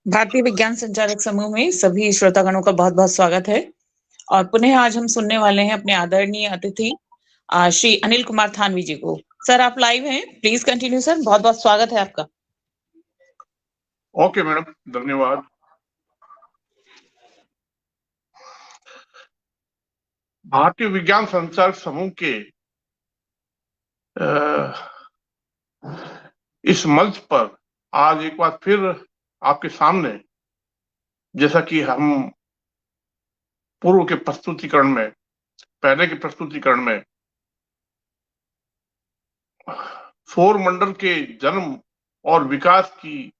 भारतीय विज्ञान संचालक समूह में सभी श्रोतागणों का बहुत बहुत स्वागत है। और पुनः आज हम सुनने वाले हैं अपने आदरणीय अतिथि श्री अनिल कुमार थानवी जी को। सर, आप लाइव हैं, प्लीज कंटिन्यू सर। बहुत बहुत स्वागत है आपका। ओके मैडम, धन्यवाद। भारतीय विज्ञान संचालक समूह के इस मंच पर आज एक बार फिर आपके सामने, जैसा कि हम पूर्व के प्रस्तुतिकरण में, पहले के प्रस्तुतिकरण में सौर मंडल के जन्म और विकास की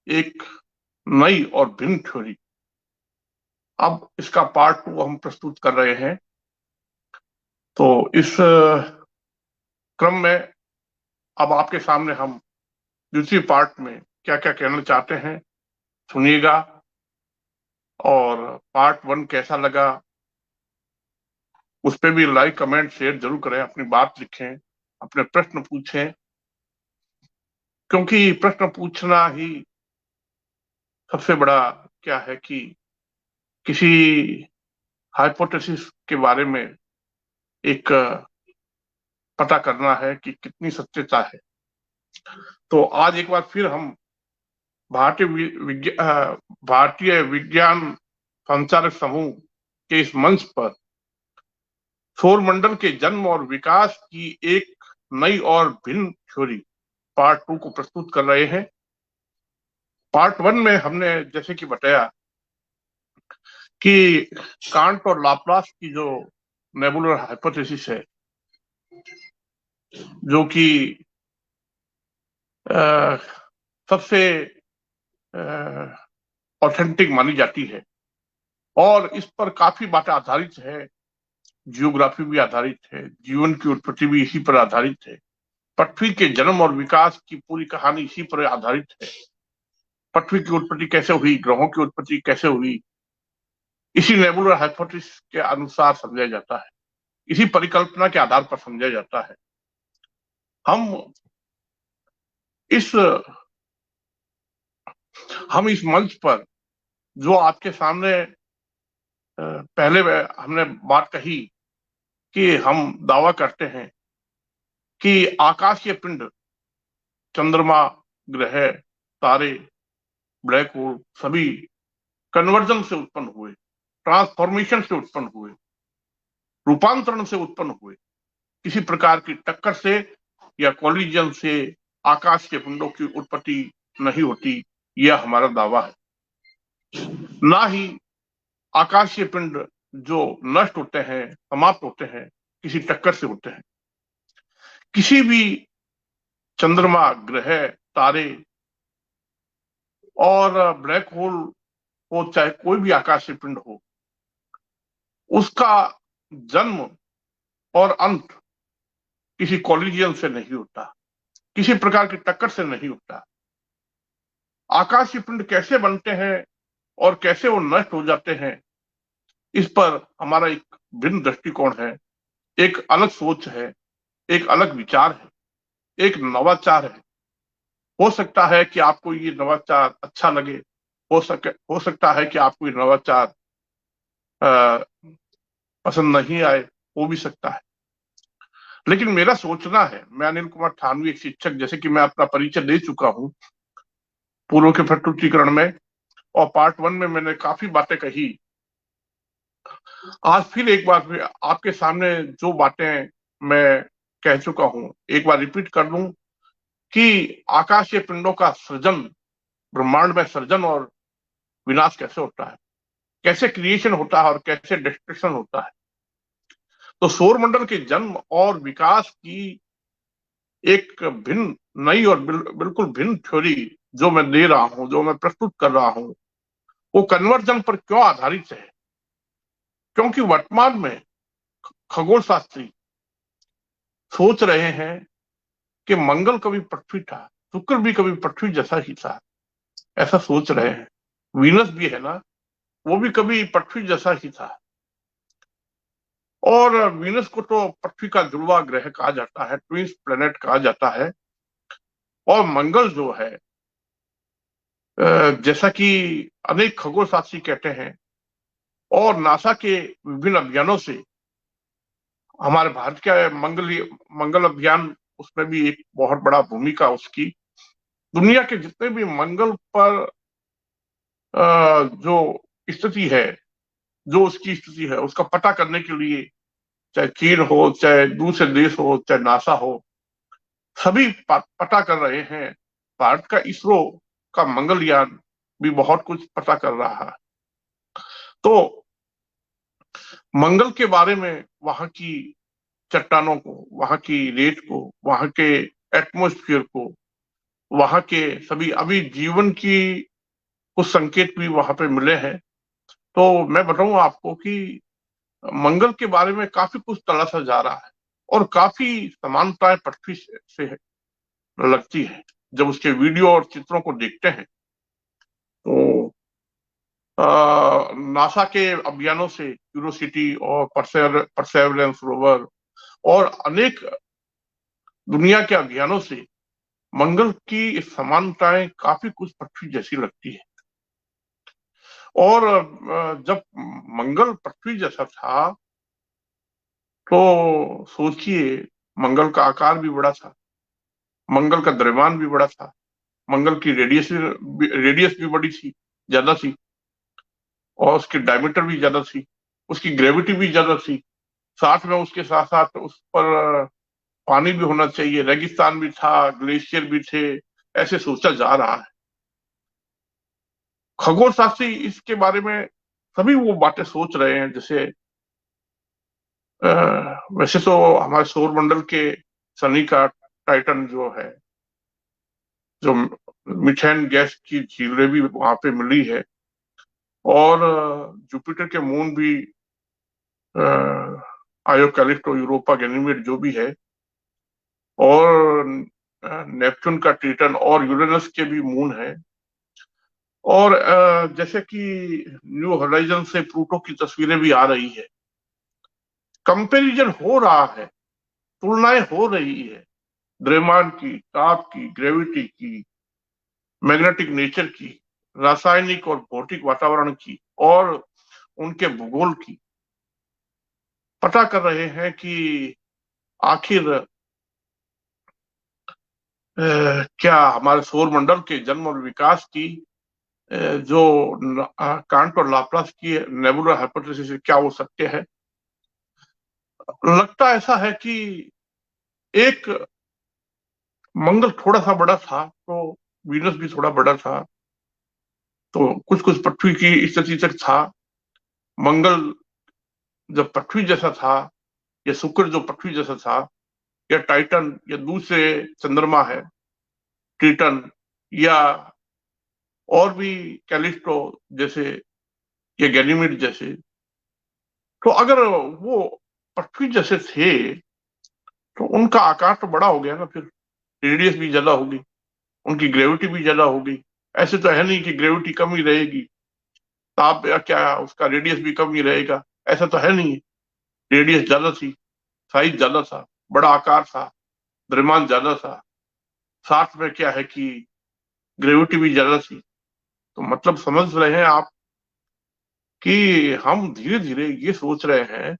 एक नई और भिन्न थ्योरी, अब इसका पार्ट 2 हम प्रस्तुत कर रहे हैं। तो इस क्रम में अब आपके सामने हम दूसरी पार्ट में क्या क्या कहना चाहते हैं सुनिएगा। और पार्ट 1 कैसा लगा उस पर भी लाइक कमेंट शेयर जरूर करें, अपनी बात लिखें, अपने प्रश्न पूछें, क्योंकि प्रश्न पूछना ही सबसे बड़ा क्या है कि किसी हाइपोथेसिस के बारे में एक पता करना है कि कितनी सत्यता है। तो आज एक बार फिर हम भारतीय विज्ञान संचालक समूह के इस मंच पर सौर मंडल के जन्म और विकास की एक नई और भिन्न थ्योरी पार्ट 2 को प्रस्तुत कर रहे हैं। पार्ट 1 में हमने जैसे कि बताया कि कांट और लाप्लास की जो नेबुलर हाइपोथेसिस है, जो कि सबसे ऑथेंटिक मानी जाती है, और इस पर काफी बातें आधारित है, जियोग्राफी भी आधारित है, जीवन की उत्पत्ति भी इसी पर आधारित है, पृथ्वी के जन्म और विकास की पूरी कहानी इसी पर आधारित है। पृथ्वी की उत्पत्ति कैसे हुई, ग्रहों की उत्पत्ति कैसे हुई, इसी नेबुलर हाइपोथेसिस के अनुसार समझा जाता है, इसी परिकल्पना के आधार पर समझा जाता है। हम इस मंच पर जो आपके सामने पहले हमने बात कही कि हम दावा करते हैं कि आकाशीय पिंड, चंद्रमा, ग्रह, तारे, ब्लैक होल सभी कन्वर्जन से उत्पन्न हुए, ट्रांसफॉर्मेशन से उत्पन्न हुए, रूपांतरण से उत्पन्न हुए, किसी प्रकार की टक्कर से या कोलिजन से आकाश के पिंडों की उत्पत्ति नहीं होती, यह हमारा दावा है। ना ही आकाशीय पिंड जो नष्ट होते हैं, समाप्त होते हैं, किसी टक्कर से होते हैं। किसी भी चंद्रमा, ग्रह, तारे और ब्लैक होल हो, चाहे कोई भी आकाशीय पिंड हो, उसका जन्म और अंत किसी कोलिजन से नहीं होता, किसी प्रकार की टक्कर से नहीं होता। आकाशीय पिंड कैसे बनते हैं और कैसे वो नष्ट हो जाते हैं, इस पर हमारा एक भिन्न दृष्टिकोण है, एक अलग सोच है, एक अलग विचार है, एक नवाचार है। हो सकता है कि आपको ये नवाचार अच्छा लगे, हो सकता है कि आपको ये नवाचार पसंद नहीं आए, हो भी सकता है। लेकिन मेरा सोचना है, मैं अनिल कुमार थानवी एक शिक्षक, जैसे कि मैं अपना परिचय दे चुका हूं पूर्व के प्रस्तुतिकरण में, और पार्ट 1 में मैंने काफी बातें कही। आज फिर एक बार आपके सामने जो बातें मैं कह चुका हूं, एक बार रिपीट कर दूं कि आकाशीय पिंडों का सृजन, ब्रह्मांड में सृजन और विनाश कैसे होता है, कैसे क्रिएशन होता है और कैसे डिस्ट्रक्शन होता है। तो सौर मंडल के जन्म और विकास की एक भिन्न, नई और बिल्कुल भिन्न थ्योरी जो मैं दे रहा हूं, जो मैं प्रस्तुत कर रहा हूं, वो कन्वर्जन पर क्यों आधारित है? क्योंकि वर्तमान में खगोल शास्त्री सोच रहे हैं कि मंगल कभी पृथ्वी था, शुक्र भी कभी पृथ्वी जैसा ही था, ऐसा सोच रहे हैं। वीनस भी है ना, वो भी कभी पृथ्वी जैसा ही था। और वीनस को तो पृथ्वी का जुड़वा ग्रह कहा जाता है, ट्विंस प्लेनेट कहा जाता है। और मंगल जो है जैसा कि अनेक खगोलशास्त्री कहते हैं और नासा के विभिन्न अभियानों से हमारे भारत का मंगल अभियान, उसमें भी एक बहुत बड़ा भूमिका उसकी। दुनिया के जितने भी मंगल पर जो स्थिति है, जो उसकी स्थिति है, उसका पता करने के लिए चाहे चीन हो, चाहे दूसरे देश हो, चाहे नासा हो, सभी पता कर रहे हैं। भारत का इसरो का मंगलयान भी बहुत कुछ पता कर रहा है। तो मंगल के बारे में, वहां की चट्टानों को, वहां की रेत को, वहां के एटमॉस्फेयर को, वहां के सभी अभी जीवन की कुछ संकेत भी वहां पे मिले हैं। तो मैं बताऊं आपको कि मंगल के बारे में काफी कुछ तलाशा जा रहा है और काफी समानताएं पृथ्वी से लगती है। जब उसके वीडियो और चित्रों को देखते हैं तो नासा के अभियानों से क्यूरोसिटी और परसेवरेंस रोवर और अनेक दुनिया के अभियानों से मंगल की समानताएं काफी कुछ पृथ्वी जैसी लगती है। और जब मंगल पृथ्वी जैसा था तो सोचिए, मंगल का आकार भी बड़ा था, मंगल का द्रव्यमान भी बड़ा था, मंगल की रेडियस भी बड़ी थी, ज्यादा थी, और उसकी डायमीटर भी ज्यादा थी, उसकी ग्रेविटी भी ज्यादा थी। साथ में उसके साथ साथ उस पर पानी भी होना चाहिए, रेगिस्तान भी था, ग्लेशियर भी थे, ऐसे सोचा जा रहा है। खगोल शास्त्री इसके बारे में सभी वो बातें सोच रहे हैं। जैसे वैसे तो हमारे सौर मंडल के शनि का टाइटन जो है, जो मीथेन गैस की झीलें भी वहां पे मिली है, और जुपिटर के मून भी, आयो कैलिस्टो, यूरोपा, गैनीमेड जो भी है, और नेपच्यून का ट्रिटन और यूरेनस के भी मून है। और जैसे कि न्यू होराइजन से प्लूटो की तस्वीरें भी आ रही है। कंपैरिजन हो रहा है, तुलनाएं हो रही है, द्रव्यमान की, ताप की, ग्रेविटी की, मैग्नेटिक नेचर की, रासायनिक और भौतिक वातावरण की, और उनके भूगोल की। पता कर रहे हैं कि आखिर क्या हमारे सौर मंडल के जन्म और विकास की जो कांट और लाप्लास की नेबुलर हाइपोथेसिस, क्या वो सत्य है? लगता ऐसा है कि एक मंगल थोड़ा सा बड़ा था तो वीनस भी थोड़ा बड़ा था, तो कुछ कुछ पृथ्वी की स्थिति तक था। मंगल जब पृथ्वी जैसा था, या शुक्र जो पृथ्वी जैसा था, या टाइटन या दूसरे चंद्रमा है ट्रिटन, या और भी कैलिस्टो जैसे, या गैनीमेड जैसे, तो अगर वो पृथ्वी जैसे थे तो उनका आकार तो बड़ा हो गया ना, फिर रेडियस भी ज्यादा होगी, उनकी ग्रेविटी भी ज्यादा होगी। ऐसे तो है नहीं कि ग्रेविटी कम ही रहेगी, ताप या क्या उसका रेडियस भी कम ही रहेगा, ऐसा तो है नहीं। रेडियस ज्यादा थी, साइज ज्यादा था, बड़ा आकार था, द्रव्यमान ज्यादा था, साथ में क्या है कि ग्रेविटी भी ज्यादा थी। तो मतलब समझ रहे हैं आप कि हम धीरे धीरे ये सोच रहे हैं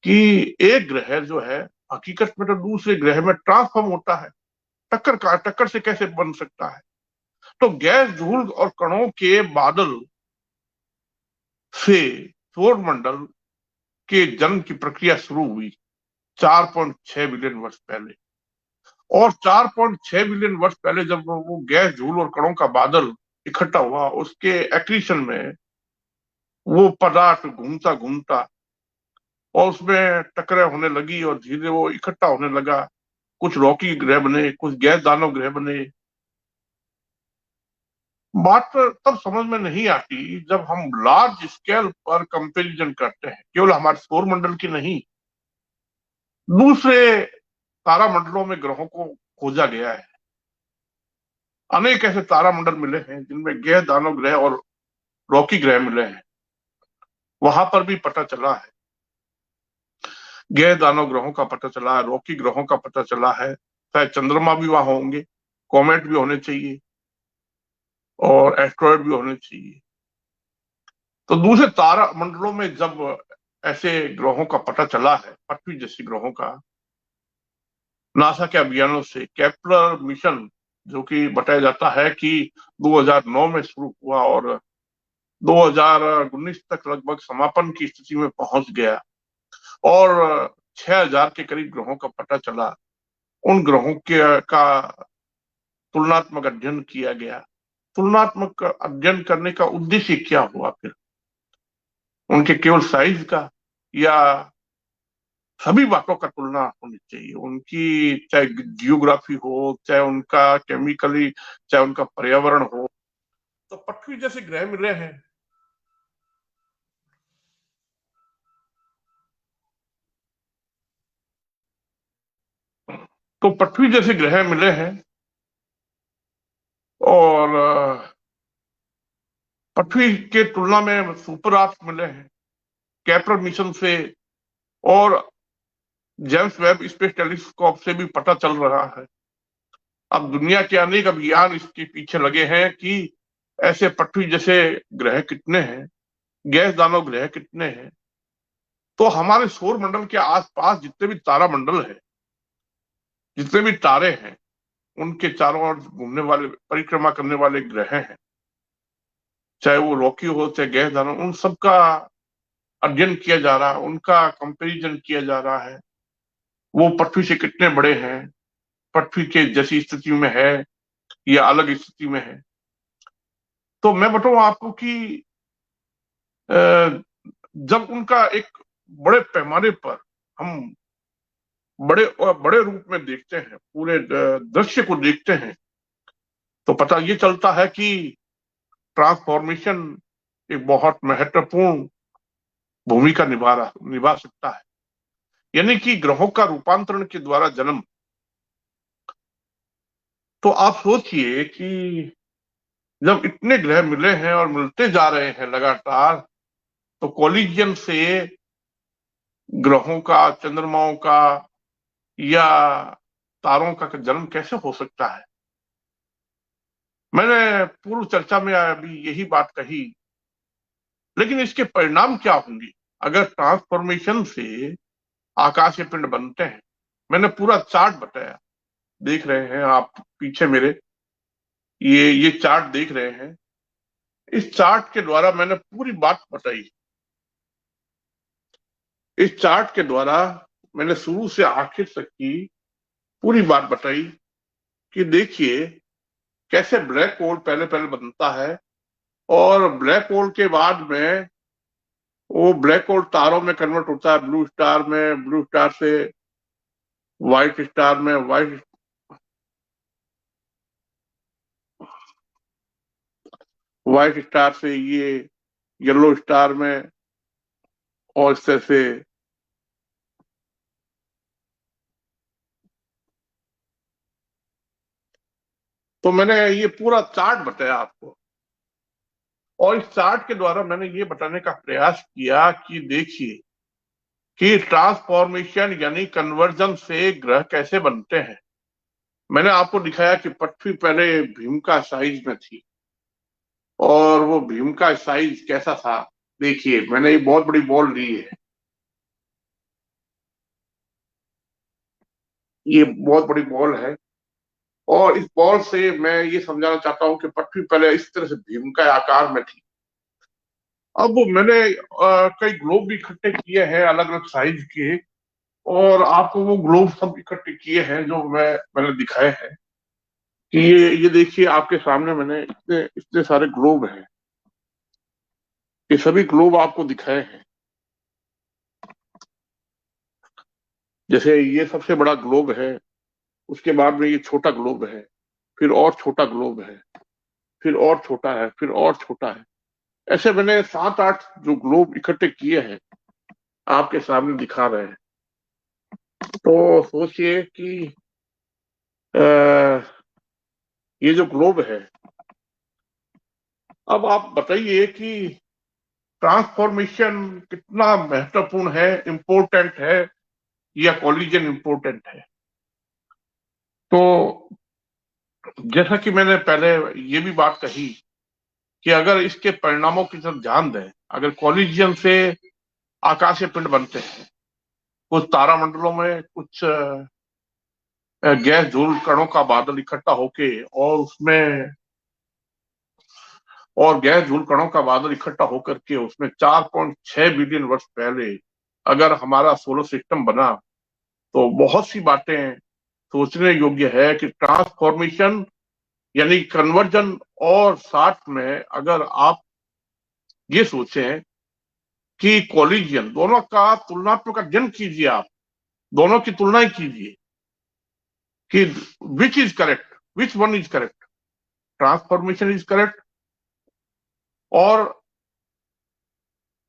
कि एक ग्रह जो है हकीकत में तो दूसरे ग्रह में ट्रांसफॉर्म होता है। टक्कर से कैसे बन सकता है? तो गैस, धूल और कणों के बादल से सौर मंडल के जन्म की प्रक्रिया शुरू हुई 4.6 बिलियन वर्ष पहले। और 4.6 बिलियन वर्ष पहले जब वो गैस, धूल और कणों का बादल इकट्ठा हुआ, उसके एक्रीशन में वो पदार्थ घूमता घूमता और उसमें टकरार होने लगी और धीरे वो इकट्ठा होने लगा। कुछ रॉकी ग्रह बने, कुछ गैस दानव ग्रह बने। बात तब समझ में नहीं आती जब हम लार्ज स्केल पर कंपैरिजन करते हैं, केवल हमारे सौर मंडल की नहीं, दूसरे तारा मंडलों में ग्रहों को खोजा गया है। अनेक ऐसे तारा मंडल मिले हैं जिनमें गैस दानव ग्रह और रॉकी ग्रह मिले हैं। वहां पर भी पता चला है, गैस दानव ग्रहों का पता चला है, रॉकी ग्रहों का पता चला है। शायद चंद्रमा भी वहां होंगे, कॉमेट भी होने चाहिए। और एस्ट्रॉयड भी होने चाहिए। तो दूसरे तारा मंडलों में जब ऐसे ग्रहों का पता चला है, पृथ्वी जैसे ग्रहों का, नासा के अभियानों से, केपलर मिशन जो कि बताया जाता है कि 2009 में शुरू हुआ और 2019 तक लगभग समापन की स्थिति में पहुंच गया, और 6000 के करीब ग्रहों का पता चला। उन ग्रहों के का तुलनात्मक अध्ययन किया गया। तुलनात्मक अध्ययन करने का उद्देश्य क्या हुआ फिर? उनके केवल साइज का, या सभी बातों का तुलना होनी चाहिए? उनकी चाहे जियोग्राफी हो, चाहे उनका केमिकली, चाहे उनका पर्यावरण हो। तो पृथ्वी जैसे ग्रह मिले हैं, तो पृथ्वी जैसे ग्रह मिले हैं, और पृथ्वी के तुलना में सुपर आर्क्स मिले हैं केपलर मिशन से, और जेम्स वेब स्पेस टेलीस्कोप से भी पता चल रहा है। अब दुनिया के अनेक अभियान इसके पीछे लगे हैं कि ऐसे पृथ्वी जैसे ग्रह कितने हैं, गैस दानव ग्रह कितने हैं। तो हमारे सौर मंडल के आसपास जितने भी तारा मंडल है, जितने भी तारे हैं, उनके चारों ओर घूमने वाले, परिक्रमा करने वाले ग्रह हैं, चाहे वो रॉकी हो, चाहे गैस दानव, उन सबका अध्ययन किया जा रहा है, उनका कंपैरिजन किया जा रहा है। वो पृथ्वी से कितने बड़े हैं, पृथ्वी के जैसी स्थिति में है या अलग स्थिति में है। तो मैं बताऊं आपको कि जब उनका एक बड़े पैमाने पर हम बड़े रूप में देखते हैं, पूरे दृश्य को देखते हैं, तो पता ये चलता है कि ट्रांसफॉर्मेशन एक बहुत महत्वपूर्ण भूमिका निभा सकता है। यानी कि ग्रहों का रूपांतरण के द्वारा जन्म। तो आप सोचिए कि जब इतने ग्रह मिले हैं और मिलते जा रहे हैं लगातार, तो कोलिजन से ग्रहों का, चंद्रमाओं का या तारों का जन्म कैसे हो सकता है? मैंने पूर्व चर्चा में अभी यही बात कही, लेकिन इसके परिणाम क्या होंगे अगर ट्रांसफॉर्मेशन से आकाशीय पिंड बनते हैं? मैंने पूरा चार्ट बताया, देख रहे हैं आप पीछे मेरे, ये चार्ट देख रहे हैं। इस चार्ट के द्वारा मैंने पूरी बात बताई। इस चार्ट के द्वारा मैंने शुरू से आखिर तक की पूरी बात बताई कि देखिए कैसे ब्लैक होल पहले पहले बनता है, और ब्लैक होल के बाद में वो ब्लैक होल तारों में कन्वर्ट होता है, ब्लू स्टार में, ब्लू स्टार से व्हाइट स्टार में, व्हाइट स्टार से ये येलो स्टार में, और इस तरह से। तो मैंने ये पूरा चार्ट बताया आपको, और इस चार्ट के द्वारा मैंने ये बताने का प्रयास किया कि देखिए कि ट्रांसफॉर्मेशन यानी कन्वर्जन से ग्रह कैसे बनते हैं। मैंने आपको दिखाया कि पृथ्वी पहले भीम साइज में थी, और वो भीम का साइज कैसा था। देखिए मैंने ये बहुत बड़ी बॉल ली है, ये बहुत बड़ी बॉल है, और इस बॉल से मैं ये समझाना चाहता हूँ कि पृथ्वी पहले इस तरह से भीम का आकार में थी। अब मैंने कई ग्लोब भी इकट्ठे किए हैं अलग अलग साइज के, और आपको वो ग्लोब सब इकट्ठे किए हैं जो मैंने दिखाए हैं कि ये देखिए आपके सामने मैंने इतने इतने सारे ग्लोब हैं। ये सभी ग्लोब आपको दिखाए हैं। जैसे ये सबसे बड़ा ग्लोब है, उसके बाद में ये छोटा ग्लोब है, फिर और छोटा ग्लोब है, फिर और छोटा है, फिर और छोटा है। ऐसे मैंने 7-8 जो ग्लोब इकट्ठे किए हैं आपके सामने दिखा रहे हैं। तो सोचिए कि ये जो ग्लोब है, अब आप बताइए कि ट्रांसफॉर्मेशन कितना महत्वपूर्ण है, इम्पोर्टेंट है, या कोलिजन इम्पोर्टेंट है? तो जैसा कि मैंने पहले ये भी बात कही कि अगर इसके परिणामों की तरफ ध्यान दें, अगर कोलिजन से आकाशीय पिंड बनते हैं, कुछ तारामंडलों में कुछ गैस धूल कणों का बादल इकट्ठा होके और गैस धूल कणों का बादल इकट्ठा होकर के उसमें 4.6 बिलियन वर्ष पहले अगर हमारा सोलर सिस्टम बना, तो बहुत सी बातें सोचने योग्य है कि ट्रांसफॉर्मेशन यानी कन्वर्जन, और साथ में अगर आप ये सोचें कि कोलिजन, दोनों का तुलनात्मक अध्ययन कीजिए, आप दोनों की तुलना कीजिए कि which is correct, which one is correct, transformation is correct और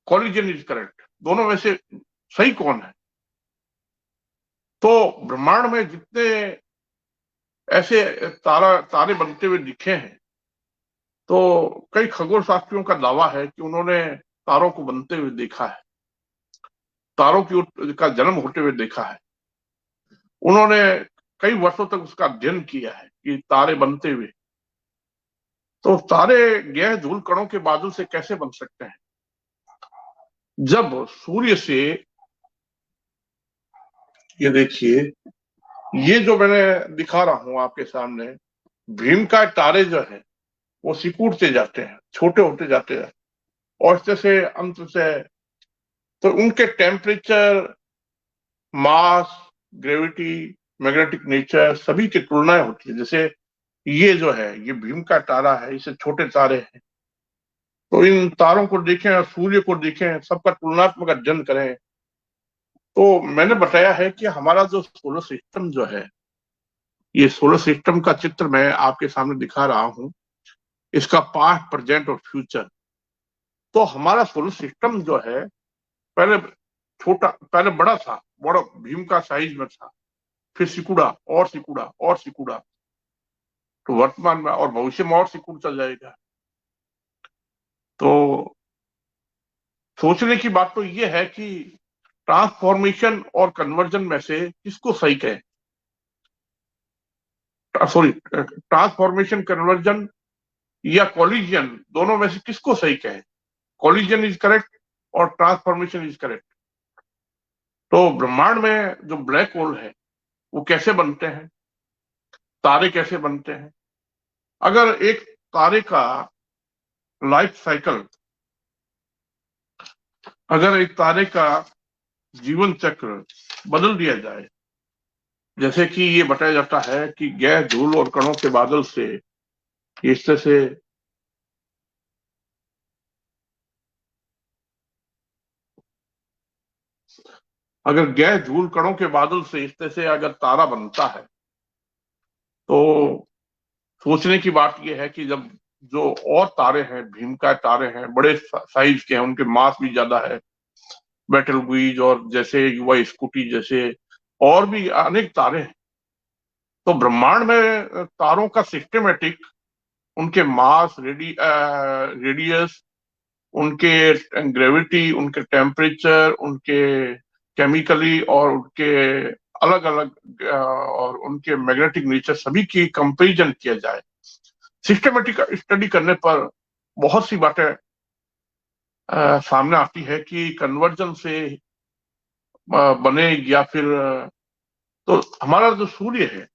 कोलिजन इज करेक्ट, दोनों में से सही कौन है। तो ब्रह्मांड में जितने ऐसे तारे बनते हुए दिखे हैं, तो कई खगोल शास्त्रियों का दावा है कि उन्होंने तारों को बनते हुए देखा है, तारों का जन्म होते हुए देखा है। उन्होंने कई वर्षों तक उसका अध्ययन किया है कि तारे बनते हुए, तो तारे गैस धूल कणों के बादल से कैसे बन सकते हैं। जब सूर्य से, ये देखिए, ये जो मैंने दिखा रहा हूं आपके सामने, भीमकाय तारे जो है वो सिकुड़ते जाते हैं, छोटे होते जाते हैं, और जैसे अंत से तो उनके टेम्परेचर, मास, ग्रेविटी, मैग्नेटिक नेचर सभी की तुलनाएं होती है। जैसे ये जो है, ये भीम का तारा है, इसे छोटे तारे हैं, तो इन तारों को देखें और सूर्य को देखें, सबका तुलनात्मक अध्ययन करें। तो मैंने बताया है कि हमारा जो सोलर सिस्टम जो है, ये सोलर सिस्टम का चित्र मैं आपके सामने दिखा रहा हूं, इसका पास्ट, प्रेजेंट और फ्यूचर। तो हमारा सोलर सिस्टम जो है पहले पहले बड़ा था, बड़ा भीम का साइज में था, फिर सिकुड़ा और सिकुड़ा और सिकुड़ा, तो वर्तमान में और भविष्य में और सिकुड़ता जाएगा। तो सोचने की बात तो ये है कि ट्रांसफॉर्मेशन और कन्वर्जन में से किसको सही कहें, सॉरी, ट्रांसफॉर्मेशन, कन्वर्जन या कोलिजन, दोनों में से किसको सही कहें। कोलिजन इज करेक्ट और ट्रांसफॉर्मेशन इज करेक्ट। तो ब्रह्मांड में जो ब्लैक होल है वो कैसे बनते हैं, तारे कैसे बनते हैं। अगर एक तारे का लाइफ साइकिल, अगर एक तारे का जीवन चक्र बदल दिया जाए, जैसे कि ये बताया जाता है कि गैस धूल और कणों के बादल से इस तरह से अगर गैस धूल कणों के बादल से इस तरह से अगर तारा बनता है, तो सोचने की बात यह है कि जब जो और तारे हैं, भीमकाय तारे हैं, बड़े साइज के हैं, उनके मास भी ज्यादा है, बेटल गुइज और जैसे युवा स्कूटी जैसे और भी अनेक तारे हैं, तो ब्रह्मांड में तारों का सिस्टमेटिक, उनके मास, रेडियस, उनके ग्रेविटी, उनके टेम्परेचर, उनके केमिकली और उनके अलग अलग और उनके मैग्नेटिक नेचर, सभी की कंपैरिजन किया जाए, सिस्टमेटिक स्टडी करने पर बहुत सी बातें सामने आती है कि कन्वर्जन से बने या फिर तो हमारा जो सूर्य है,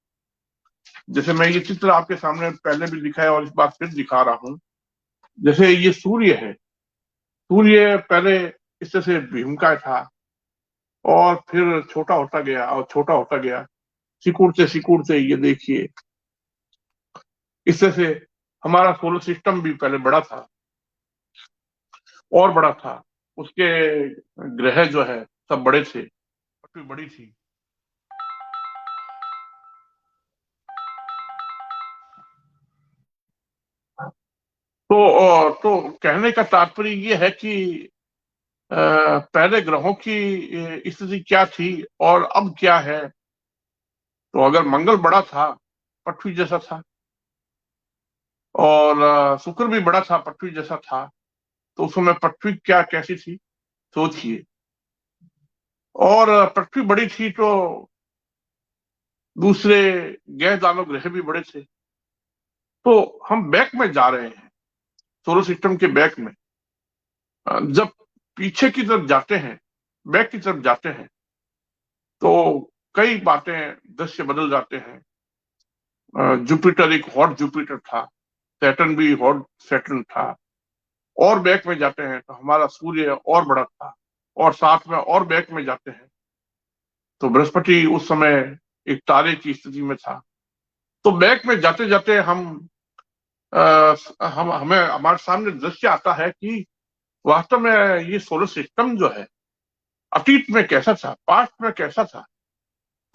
जैसे मैं ये चित्र आपके सामने पहले भी दिखाया और इस बार फिर दिखा रहा हूं, जैसे ये सूर्य है, सूर्य पहले इस तरह से भीमकाय था और फिर छोटा होता गया और छोटा होता गया, सिकुड़ते सिकुड़ते ये देखिए इस तरह से हमारा सोलर सिस्टम भी पहले बड़ा था और बड़ा था, उसके ग्रह जो है सब बड़े थे, पृथ्वी बड़ी थी। तो कहने का तात्पर्य ये है कि पहले ग्रहों की स्थिति क्या थी और अब क्या है। तो अगर मंगल बड़ा था, पृथ्वी जैसा था, और शुक्र भी बड़ा था, पृथ्वी जैसा था, तो उस समय पृथ्वी क्या कैसी थी सोचिए। और पृथ्वी बड़ी थी तो दूसरे गैस दानव ग्रह भी बड़े थे। तो हम बैक में जा रहे हैं, सोलर सिस्टम के बैक में जब पीछे की तरफ जाते हैं, बैक की तरफ जाते हैं, तो कई बातें, दृश्य बदल जाते हैं। जुपिटर एक हॉट जुपिटर था, सैटर्न भी हॉट सैटर्न था। और बैक में जाते हैं तो हमारा सूर्य और बड़ा था, और साथ में और बैक में जाते हैं तो बृहस्पति उस समय एक तारे की स्थिति में था। तो बैक में जाते जाते हम हमें हमारे सामने दृश्य आता है कि वास्तव में ये सोलर सिस्टम जो है अतीत में कैसा था, पास्ट में कैसा था।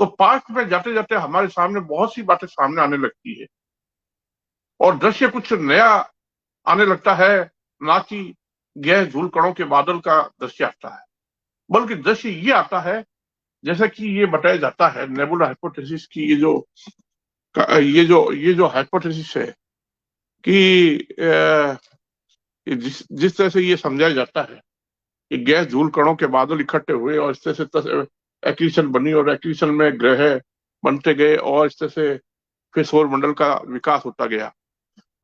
तो पास्ट में जाते जाते हमारे सामने बहुत सी बातें सामने आने लगती है और दृश्य कुछ नया आने लगता है, ना कि गैस धूल कणों के बादल का दृश्य आता है, बल्कि दृश्य ये आता है जैसा कि ये बताया जाता है नेबुला हाइपोथेसिस की। ये जो हाइपोथेसिस है कि जिस जिस तरह से ये समझाया जाता है कि गैस धूल कणों के बादल इकट्ठे हुए और इस तरह से एक्रीशन बनी और एक्रीशन में ग्रह बनते गए और इस तरह से फिर सौर मंडल का विकास होता गया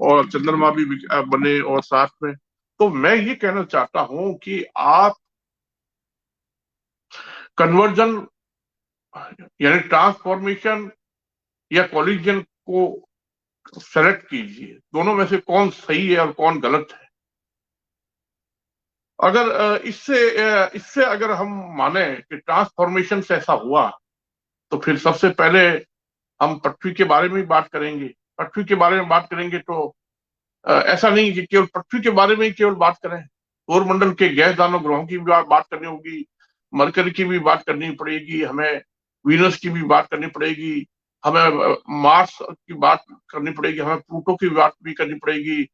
और चंद्रमा भी बने और साथ में। तो मैं ये कहना चाहता हूं कि आप कन्वर्जन यानी ट्रांसफॉर्मेशन या कॉलिजन को सेलेक्ट कीजिए, दोनों में से कौन सही है और कौन गलत है। अगर इससे अगर हम माने कि ट्रांसफॉर्मेशन से ऐसा हुआ तो फिर सबसे पहले हम पृथ्वी के बारे में ही बात करेंगे। पृथ्वी के बारे में बात करेंगे तो ऐसा नहीं कि केवल पृथ्वी के बारे में ही केवल बात करें, सौरमंडल के गैस दानव ग्रहों की भी बात करनी होगी, मरकरी की भी बात करनी पड़ेगी, हमें वीनस की भी बात करनी पड़ेगी, हमें मार्स की बात करनी पड़ेगी, हमें प्लूटो की बात भी करनी पड़ेगी,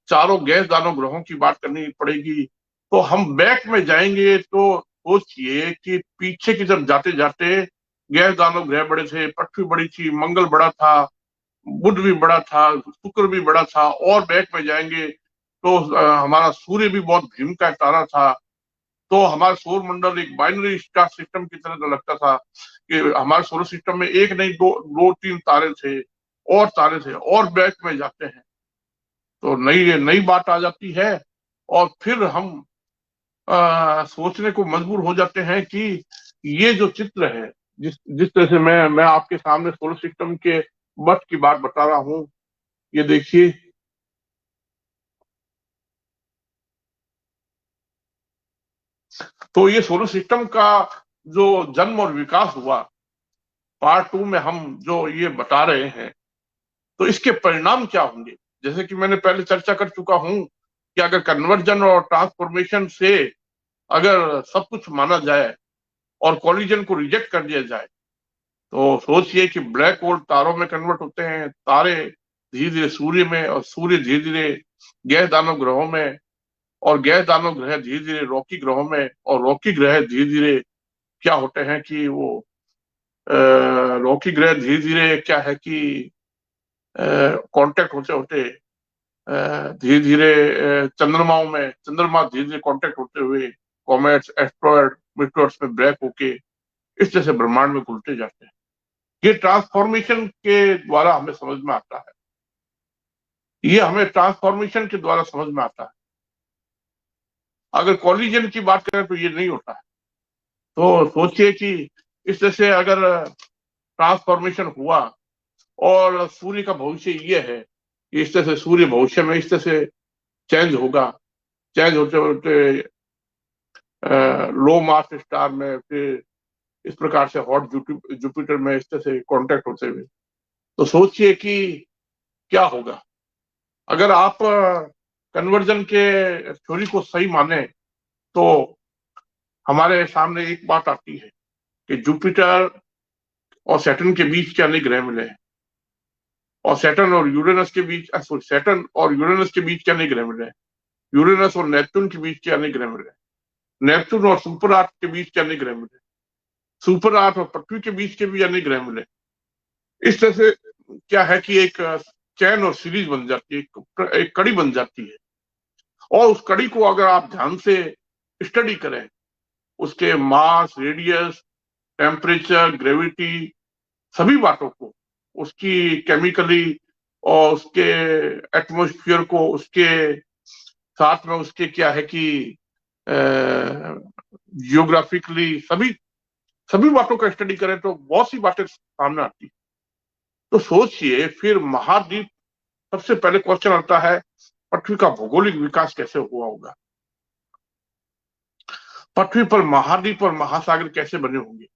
चारों गैस दानव ग्रहों की बात करनी पड़ेगी। तो हम बैक में जाएंगे तो सोचिए कि पीछे की तरफ जाते जाते गैस दानव ग्रह बड़े थे, पृथ्वी बड़ी थी, मंगल बड़ा था, बुध भी बड़ा था, शुक्र भी बड़ा था, और बैक में जाएंगे तो हमारा सूर्य भी बहुत भीमकाय तारा था। तो हमारा सौर मंडल एक बाइनरी स्टार सिस्टम की तरह लगता था कि हमारे सोलर सिस्टम में एक नहीं दो दो तीन तारे थे और तारे थे। और बैक में जाते हैं तो नई नई बात आ जाती है और फिर हम सोचने को मजबूर हो जाते हैं कि ये जो चित्र है, जिस जिस तरह से मैं आपके सामने सोलर सिस्टम के बर्थ की बात बता रहा हूं, ये देखिए। तो ये सोलर सिस्टम का जो जन्म और विकास हुआ, पार्ट 2 में हम जो ये बता रहे हैं, तो इसके परिणाम क्या होंगे। जैसे कि मैंने पहले चर्चा कर चुका हूं कि अगर कन्वर्जन और ट्रांसफॉर्मेशन से अगर सब कुछ माना जाए और कॉलिजन को रिजेक्ट कर दिया जाए तो सोचिए कि ब्लैक होल तारों में कन्वर्ट होते हैं, तारे धीरे धीरे सूर्य में, और सूर्य धीरे धीरे गैस दानव ग्रहों में, और गैस दानव ग्रह धीरे धीरे रॉकी ग्रहों में, और रॉकी ग्रह धीरे धीरे क्या होते हैं कि वो रॉकी ग्रह धीरे धीरे क्या है कि कांटेक्ट होते होते धीरे धीरे चंद्रमाओं में, चंद्रमा धीरे धीरे कांटेक्ट होते हुए कॉमेट्स, एस्ट्रॉयड, मीटोर्स में ब्रेक होके इस तरह से ब्रह्मांड में घुलते जाते हैं। ये ट्रांसफॉर्मेशन के द्वारा हमें समझ में आता है, ये हमें ट्रांसफॉर्मेशन के द्वारा समझ में आता है। अगर कॉलिजन की बात करें तो ये नहीं होता है। तो सोचिए कि इस तरह से अगर ट्रांसफॉर्मेशन हुआ और सूर्य का भविष्य ये है कि इस तरह से सूर्य भविष्य में इस तरह से चेंज होगा, चेंज होते होते लो मास स्टार में, फिर इस प्रकार से हॉट जुपिटर में इस तरह से कांटेक्ट होते हुए, तो सोचिए कि क्या होगा। अगर आप कन्वर्जन के थ्योरी को सही माने तो हमारे सामने एक बात आती है कि जुपिटर और सैटर्न के बीच क्या नहीं ग्रह मिले हैं, और सैटर्न और यूरेनस के बीच, सॉरी, सैटर्न और यूरेनस के बीच क्या नहीं ग्रह मिले हैं, यूरेनस और नेपच्यून के बीच क्या नहीं ग्रह मिले, नेपच्यून और सुपर आठ के बीच क्या नहीं ग्रह मिले, सुपर आठ और पृथ्वी के बीच के भी नहीं ग्रह मिले। इस तरह से क्या है कि एक चैन और सीरीज बन जाती है, एक कड़ी बन जाती है, और उस कड़ी को अगर आप ध्यान से स्टडी करें, उसके मास, रेडियस, टेम्परेचर, ग्रेविटी, सभी बातों को, उसकी केमिकली और उसके एटमॉस्फेयर को, उसके साथ में उसके क्या है कि जियोग्राफिकली सभी सभी बातों का स्टडी करें तो बहुत सी बातें सामने आती है। तो सोचिए फिर महाद्वीप, सबसे पहले क्वेश्चन आता है पृथ्वी का भौगोलिक विकास कैसे हुआ होगा, पृथ्वी पर महाद्वीप और महासागर कैसे बने होंगे,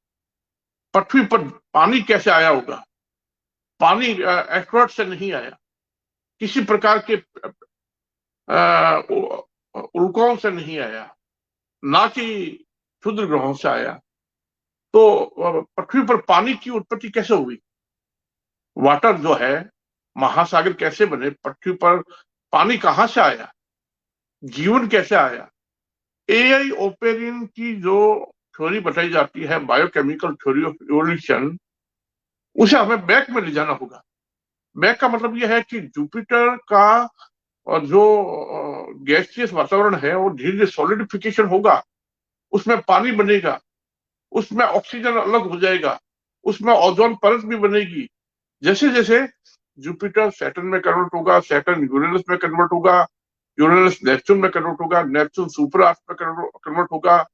पृथ्वी पर पानी कैसे आया होगा। पानी एस्ट्रॉइड से नहीं आया, किसी प्रकार के उल्काओं से नहीं आया, ना कि क्षुद्र ग्रहों से आया। तो पृथ्वी पर पानी की उत्पत्ति कैसे हुई, वाटर जो है, महासागर कैसे बने, पृथ्वी पर पानी कहां से आया, जीवन कैसे आया। एआई ओपेरियन की जो थ्योरी बताई जाती है, बायोकेमिकल थ्योरी ऑफ इवोल्यूशन, उसे हमें बैक में ले जाना होगा। बैक का मतलब यह है कि जुपिटर का और जो गैसियस वातावरण है वो धीरे धीरे सॉलिडिफिकेशन होगा, उसमें पानी बनेगा, उसमें ऑक्सीजन अलग हो जाएगा, उसमें ओजोन परत भी बनेगी। जैसे जैसे जुपिटर सैटर्न में कन्वर्ट होगा, सैटर्न यूरेनस में कन्वर्ट होगा, यूरेनस नेपच्यून में कन्वर्ट होगा, नेपच्यून सुपर अर्थ में कन्वर्ट होगा,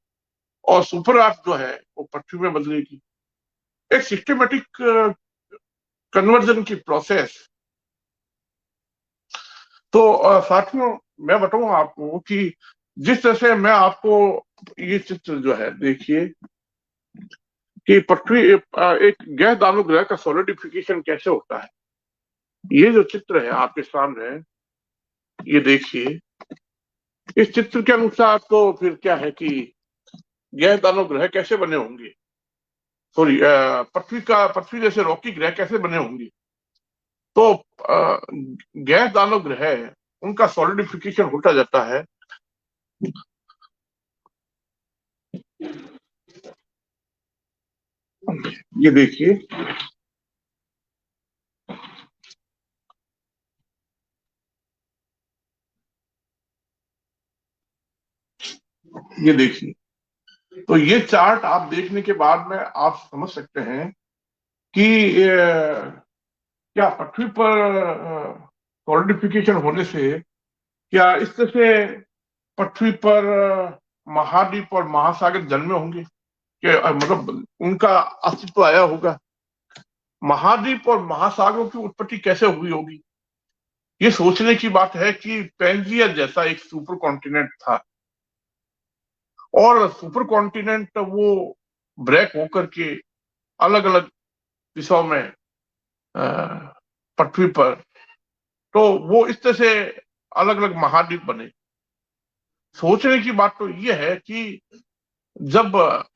और सुपर अर्थ जो है वो पृथ्वी में बदलेगी। एक सिस्टमेटिक कन्वर्जन की प्रोसेस। तो साथियों, मैं बताऊंगा आपको कि जिस तरह से मैं आपको ये चित्र जो है देखिए कि पृथ्वी एक गैस दानव ग्रह का सॉलिडिफिकेशन कैसे होता है। ये जो चित्र है आपके सामने, ये देखिए, इस चित्र के अनुसार तो फिर क्या है कि गैस दानव ग्रह कैसे बने होंगे, सॉरी, पृथ्वी जैसे रॉकी ग्रह कैसे बने होंगे। तो गैस दानव ग्रह, उनका सॉलिडिफिकेशन होता जाता है। ये देखिए, ये देखिए, तो ये चार्ट आप देखने के बाद में आप समझ सकते हैं कि क्या पृथ्वी पर सॉलिडिफिकेशन होने से क्या इस तरह से पृथ्वी पर महाद्वीप और महासागर जन्मे होंगे, कि मतलब उनका अस्तित्व आया होगा। महाद्वीप और महासागरों की उत्पत्ति कैसे हुई होगी, ये सोचने की बात है कि पेंजिया जैसा एक सुपर कॉन्टिनेंट था, और सुपर कॉन्टिनेंट वो ब्रेक होकर के अलग अलग दिशाओं में पृथ्वी पर, तो वो इस तरह से अलग अलग महाद्वीप बने। सोचने की बात तो ये है कि जब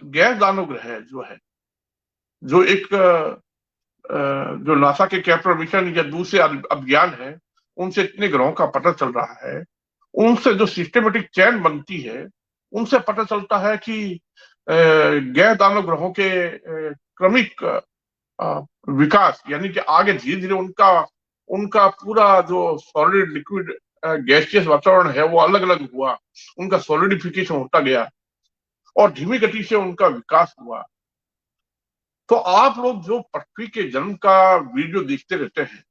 गैस दानव ग्रह जो है, जो एक जो नासा के केपलर मिशन या दूसरे अभियान है, उनसे इतने ग्रहों का पता चल रहा है, उनसे जो सिस्टमेटिक चेन बनती है, उनसे पता चलता है कि गैस दानव ग्रहों के क्रमिक विकास, यानी कि आगे धीरे धीरे उनका उनका पूरा जो सॉलिड लिक्विड गैसियस वातावरण है वो अलग अलग हुआ, उनका सॉलिडिफिकेशन होता गया और धीमी गति से उनका विकास हुआ। तो आप लोग जो पृथ्वी के जन्म का वीडियो देखते रहते हैं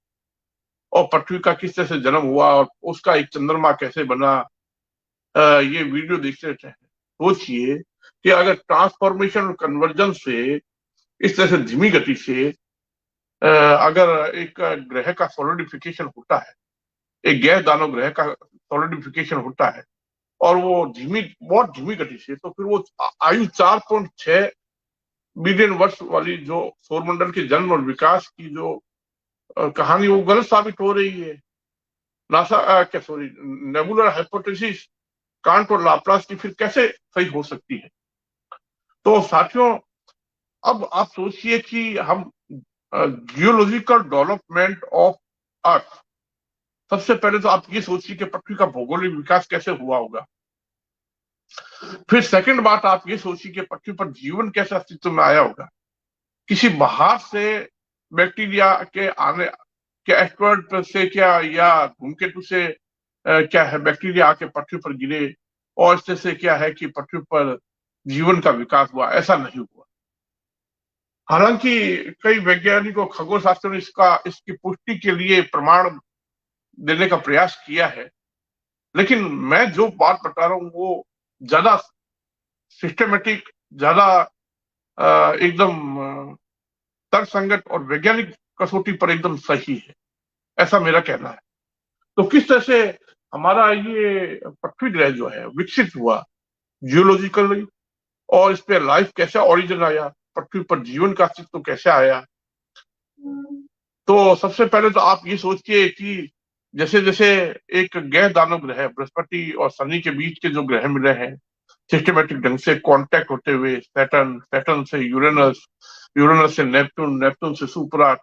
और पृथ्वी का किस तरह से जन्म हुआ और उसका एक चंद्रमा कैसे बना, ये वीडियो देखते रहते हैं, सोचिए कि अगर ट्रांसफॉर्मेशन और कन्वर्जन से इस तरह से धीमी गति से अगर एक ग्रह का सॉलिडिफिकेशन होता है, एक गैस दानव ग्रह का सॉलिडिफिकेशन होता है और वो बहुत धीमी गति से, तो फिर वो आयु 4.6 बिलियन वर्ष वाली जो सौरमंडल के जन्म और विकास की जो कहानी, वो गलत साबित हो रही है। नासा क्या सॉरी नेबुलर हाइपोथेसिस कांट और लाप्लास की फिर कैसे सही हो सकती है। तो साथियों, अब आप सोचिए कि हम जियोलॉजिकल डेवलपमेंट ऑफ अर्थ, सबसे पहले तो आप ये सोचिए कि पृथ्वी का भौगोलिक विकास कैसे हुआ होगा। फिर सेकंड बात आप ये सोचिए कि पृथ्वी पर जीवन कैसे अस्तित्व में आया होगा। किसी बाहर से बैक्टीरिया के आने के एस्ट्रॉइड से क्या, या धूमकेतु से क्या है, बैक्टीरिया आके पृथ्वी पर गिरे और इससे से क्या है कि पृथ्वी पर जीवन का विकास हुआ, ऐसा नहीं हुआ। हालांकि कई वैज्ञानिकों, खगोलशास्त्रियों ने इसकी पुष्टि के लिए प्रमाण देने का प्रयास किया है, लेकिन मैं जो बात बता रहा हूँ वो ज्यादा सिस्टमेटिक, ज्यादा एकदम तर्कसंगत और वैज्ञानिक कसौटी पर एकदम सही है, ऐसा मेरा कहना है। तो किस तरह से हमारा ये पृथ्वी ग्रह जो है विकसित हुआ जियोलॉजिकली, और इस पे लाइफ कैसे ओरिजिन आया, पृथ्वी पर जीवन का अस्तित्व कैसे आया। तो सबसे पहले तो आप ये सोचिए कि जैसे जैसे एक गैर दानव ग्रह बृहस्पति और शनि के बीच के जो ग्रह मिले हैं सिस्टमेटिक ढंग से कांटेक्ट होते हुए, सैटर्न, सैटर्न से यूरेनस, यूरेनस से नेपट्टून, नेपट्टून से सुपरा,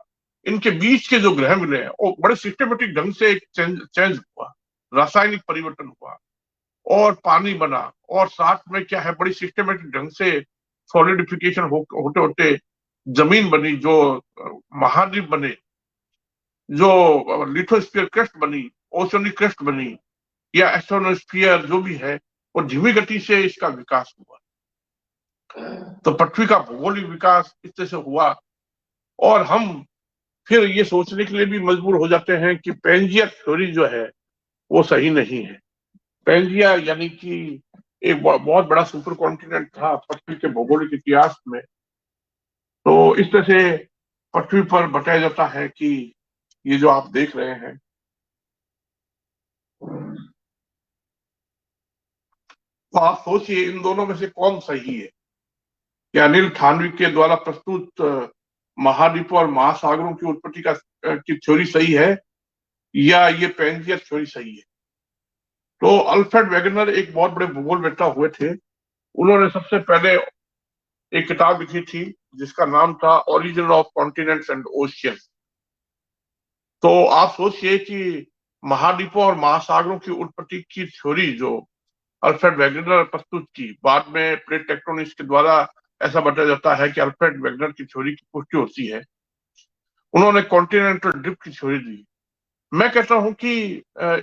इनके बीच के जो ग्रह मिले हैं वो बड़े सिस्टमेटिक ढंग से एक चेंज चेंज हुआ, रासायनिक परिवर्तन हुआ और पानी बना, और साथ में क्या है बड़ी सिस्टमेटिक ढंग से सॉलिडिफिकेशन होते होते जमीन बनी, जो महाद्वीप बने, जो लिथोस्फीयर क्रस्ट बनी, ओशनिक क्रस्ट बनी, या एस्ट्रोनोस्फीयर जो भी है, वो धीमी गति से इसका विकास हुआ। तो पृथ्वी का भौगोलिक विकास इस तरह से हुआ, और हम फिर ये सोचने के लिए भी मजबूर हो जाते हैं कि पेंजिया थ्योरी जो है वो सही नहीं है। पेंजिया यानी कि एक बहुत बड़ा सुपर कॉन्टिनेंट था पृथ्वी के भौगोलिक इतिहास में। तो इस तरह से पृथ्वी पर बताया जाता है कि ये जो आप देख रहे हैं, तो आप सोचिए इन दोनों में से कौन सही है। क्या अनिल थानवी के द्वारा प्रस्तुत महाद्वीपों और महासागरों की उत्पत्ति की थ्योरी सही है, या ये पेंजिया थ्योरी सही है। तो अल्फ्रेड वेगनर एक बहुत बड़े भूगोलवेत्ता हुए थे, उन्होंने सबसे पहले एक किताब लिखी थी जिसका नाम था origin of continents and ocean. तो आप सोचिए कि महाद्वीपों और महासागरों की उत्पत्ति की थ्योरी जो अल्फ्रेड वेगनर ने प्रस्तुत की, बाद में प्लेट टेक्टोनिक्स के द्वारा ऐसा बताया जाता है कि अल्फ्रेड वेगनर की थ्योरी की पुष्टि होती है। उन्होंने कॉन्टिनेंटल ड्रिफ्ट की थ्योरी दी। मैं कहता हूं कि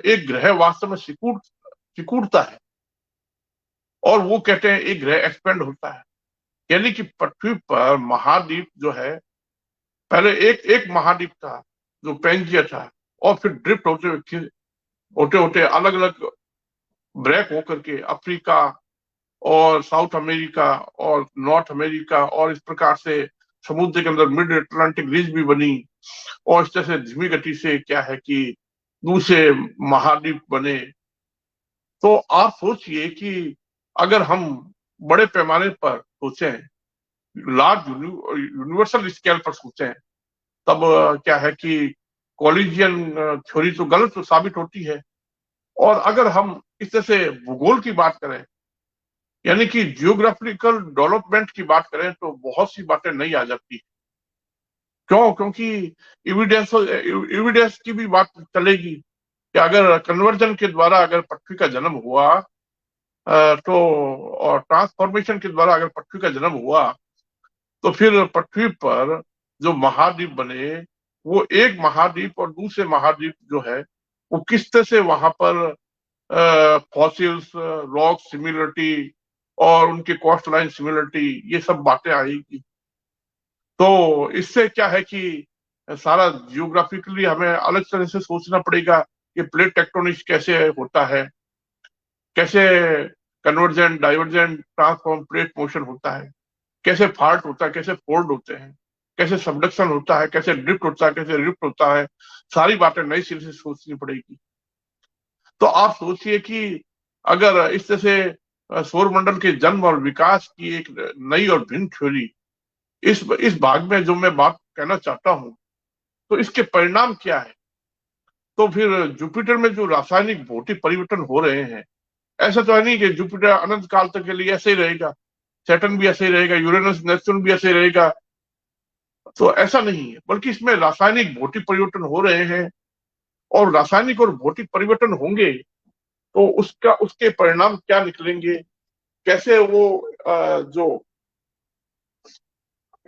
एक ग्रह वास्तव में सिकुड़ता है, और वो कहते हैं एक ग्रह एक्सपेंड होता है। यानी कि पृथ्वी पर महाद्वीप जो है, पहले एक एक महाद्वीप था जो पेंजिया था, और फिर ड्रिफ्ट होते होते अलग अलग ब्रेक होकर के अफ्रीका और साउथ अमेरिका और नॉर्थ अमेरिका, और इस प्रकार से समुद्र के अंदर मिड अटलांटिक रिज भी बनी, और इस तरह से धीमी गति से क्या है कि दूसरे महाद्वीप बने। तो आप सोचिए कि अगर हम बड़े पैमाने पर सोचें, लार्ज यूनिवर्सल स्केल पर सोचें, तब क्या है कि कॉलिजियन थ्योरी तो गलत तो साबित होती है। और अगर हम इस तरह से भूगोल की बात करें, यानी कि जियोग्राफिकल डेवलपमेंट की बात करें, तो बहुत सी बातें नहीं आ जाती। क्यों? क्योंकि एविडेंस की भी बात चलेगी कि अगर कन्वर्जन के द्वारा अगर पृथ्वी का जन्म हुआ, तो और ट्रांसफॉर्मेशन के द्वारा अगर पृथ्वी का जन्म हुआ, तो फिर पृथ्वी पर जो महाद्वीप बने, वो एक महाद्वीप और दूसरे महाद्वीप जो है वो किस तरह से वहां पर फॉसिल्स, रॉक सिमिलरिटी और उनके कोस्ट लाइन सिमिलरिटी, ये सब बातें आएगी। तो इससे क्या है कि सारा जियोग्राफिकली हमें अलग तरह से सोचना पड़ेगा कि प्लेट टेक्टोनिक्स कैसे होता है, कैसे convergent, divergent, transform plate motion होता है, कैसे फाल्ट होता है, कैसे फोल्ड होते हैं, कैसे सबडक्शन होता है, कैसे ड्रिफ्ट होता है, कैसे रिफ्ट होता है। सारी बातें नई सिरे से सोचनी पड़ेगी। तो आप सोचिए कि अगर इस तरह से सौरमंडल के जन्म और विकास की एक नई और भिन्न थ्योरी, इस भाग में जो मैं बात कहना चाहता हूं, तो इसके परिणाम क्या है। तो फिर जुपिटर में जो रासायनिक भौतिक परिवर्तन हो रहे हैं, ऐसा तो है नहीं कि जुपिटर अनंत काल तक के लिए ऐसे ही रहेगा, सैटर्न भी ऐसे ही रहेगा, यूरेनस नेपच्यून भी ऐसे ही रहेगा। तो ऐसा नहीं है, बल्कि इसमें रासायनिक भौतिक परिवर्तन हो रहे हैं, और रासायनिक और भौतिक परिवर्तन होंगे तो उसका उसके परिणाम क्या निकलेंगे, कैसे वो जो,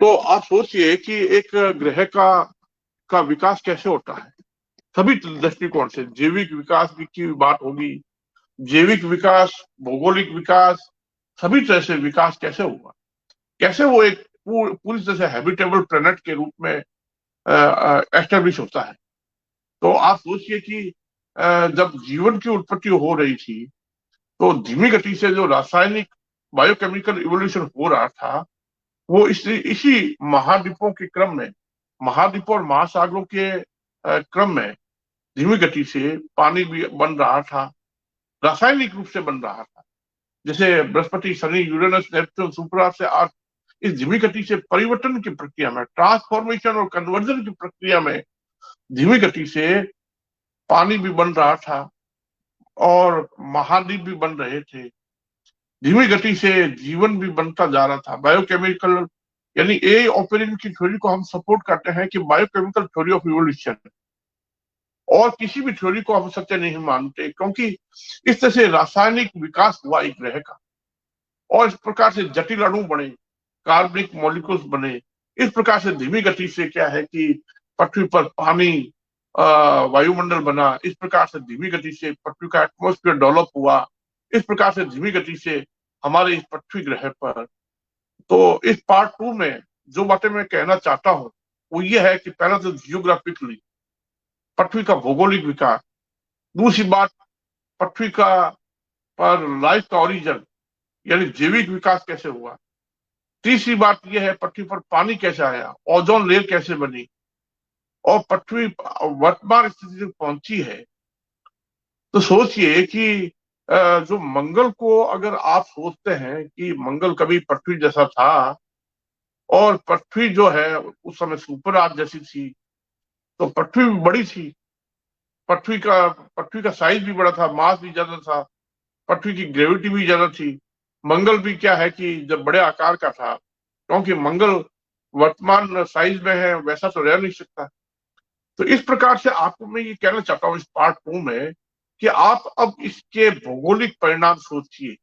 तो आप सोचिए कि एक ग्रह का विकास कैसे होता है। सभी दृष्टिकोण से जैविक विकास की बात होगी, जैविक विकास, भौगोलिक विकास, सभी तरह से विकास कैसे हुआ, कैसे वो एक पूरी तरह से हैबिटेबल प्लेनेट के रूप में एस्टेब्लिश होता है। तो आप सोचिए कि जब जीवन की उत्पत्ति हो रही थी तो धीमी गति से जो रासायनिक बायोकेमिकल इवोल्यूशन हो रहा था वो इसी महाद्वीपों के क्रम में, महाद्वीपों और महासागरों के क्रम में धीमी गति से पानी भी बन रहा था, रासायनिक रूप से बन रहा था। जैसे बृहस्पति, शनि, यूरेनस, नेपच्यून, सुपरा से आज इस धीमी गति से परिवर्तन की प्रक्रिया में, ट्रांसफॉर्मेशन और कन्वर्जन की प्रक्रिया में धीमी गति से पानी भी बन रहा था और महाद्वीप भी बन रहे थे। धीमी गति से जीवन भी बनता जा रहा था। बायोकेमिकल यानी ए ऑपरेशन की थ्योरी को हम सपोर्ट करते हैं कि बायोकेमिकल थ्योरी ऑफ इवोल्यूशन, और किसी भी थ्योरी को हम सत्य नहीं मानते, क्योंकि इस तरह से रासायनिक विकास हुआ एक ग्रह का और इस प्रकार से जटिल अणु बने, कार्बनिक मॉलिक्यूल्स बने। इस प्रकार से धीमी गति से क्या है कि पृथ्वी पर पानी, वायुमंडल बना। इस प्रकार से धीमी गति से पृथ्वी का एटमॉस्फेयर डेवलप हुआ। इस प्रकार से धीमी गति से हमारे इस पृथ्वी ग्रह पर। तो इस पार्ट 2 में जो बातें मैं कहना चाहता हूं वो ये है कि पहला तो जियोग्राफिकली पृथ्वी का भौगोलिक विकास, दूसरी बात पृथ्वी का पर लाइफ का ओरिजिन यानी जैविक विकास कैसे हुआ, तीसरी बात यह है पृथ्वी पर पानी कैसे आया, ओजोन लेयर कैसे बनी, और पृथ्वी वर्तमान स्थिति तक पहुंची है। तो सोचिए कि जो मंगल को अगर आप सोचते हैं कि मंगल कभी पृथ्वी जैसा था और पृथ्वी जो है उस समय सुपर आर्थ जैसी थी, तो पृथ्वी भी बड़ी थी, पृथ्वी का साइज भी बड़ा था, मास भी ज्यादा था, पृथ्वी की ग्रेविटी भी ज्यादा थी। मंगल भी क्या है कि जब बड़े आकार का था, क्योंकि मंगल वर्तमान साइज में है वैसा तो रह नहीं सकता। तो इस प्रकार से आपको मैं ये कहना चाहता हूँ इस पार्ट 2 में कि आप अब इसके भौगोलिक परिणाम सोचिए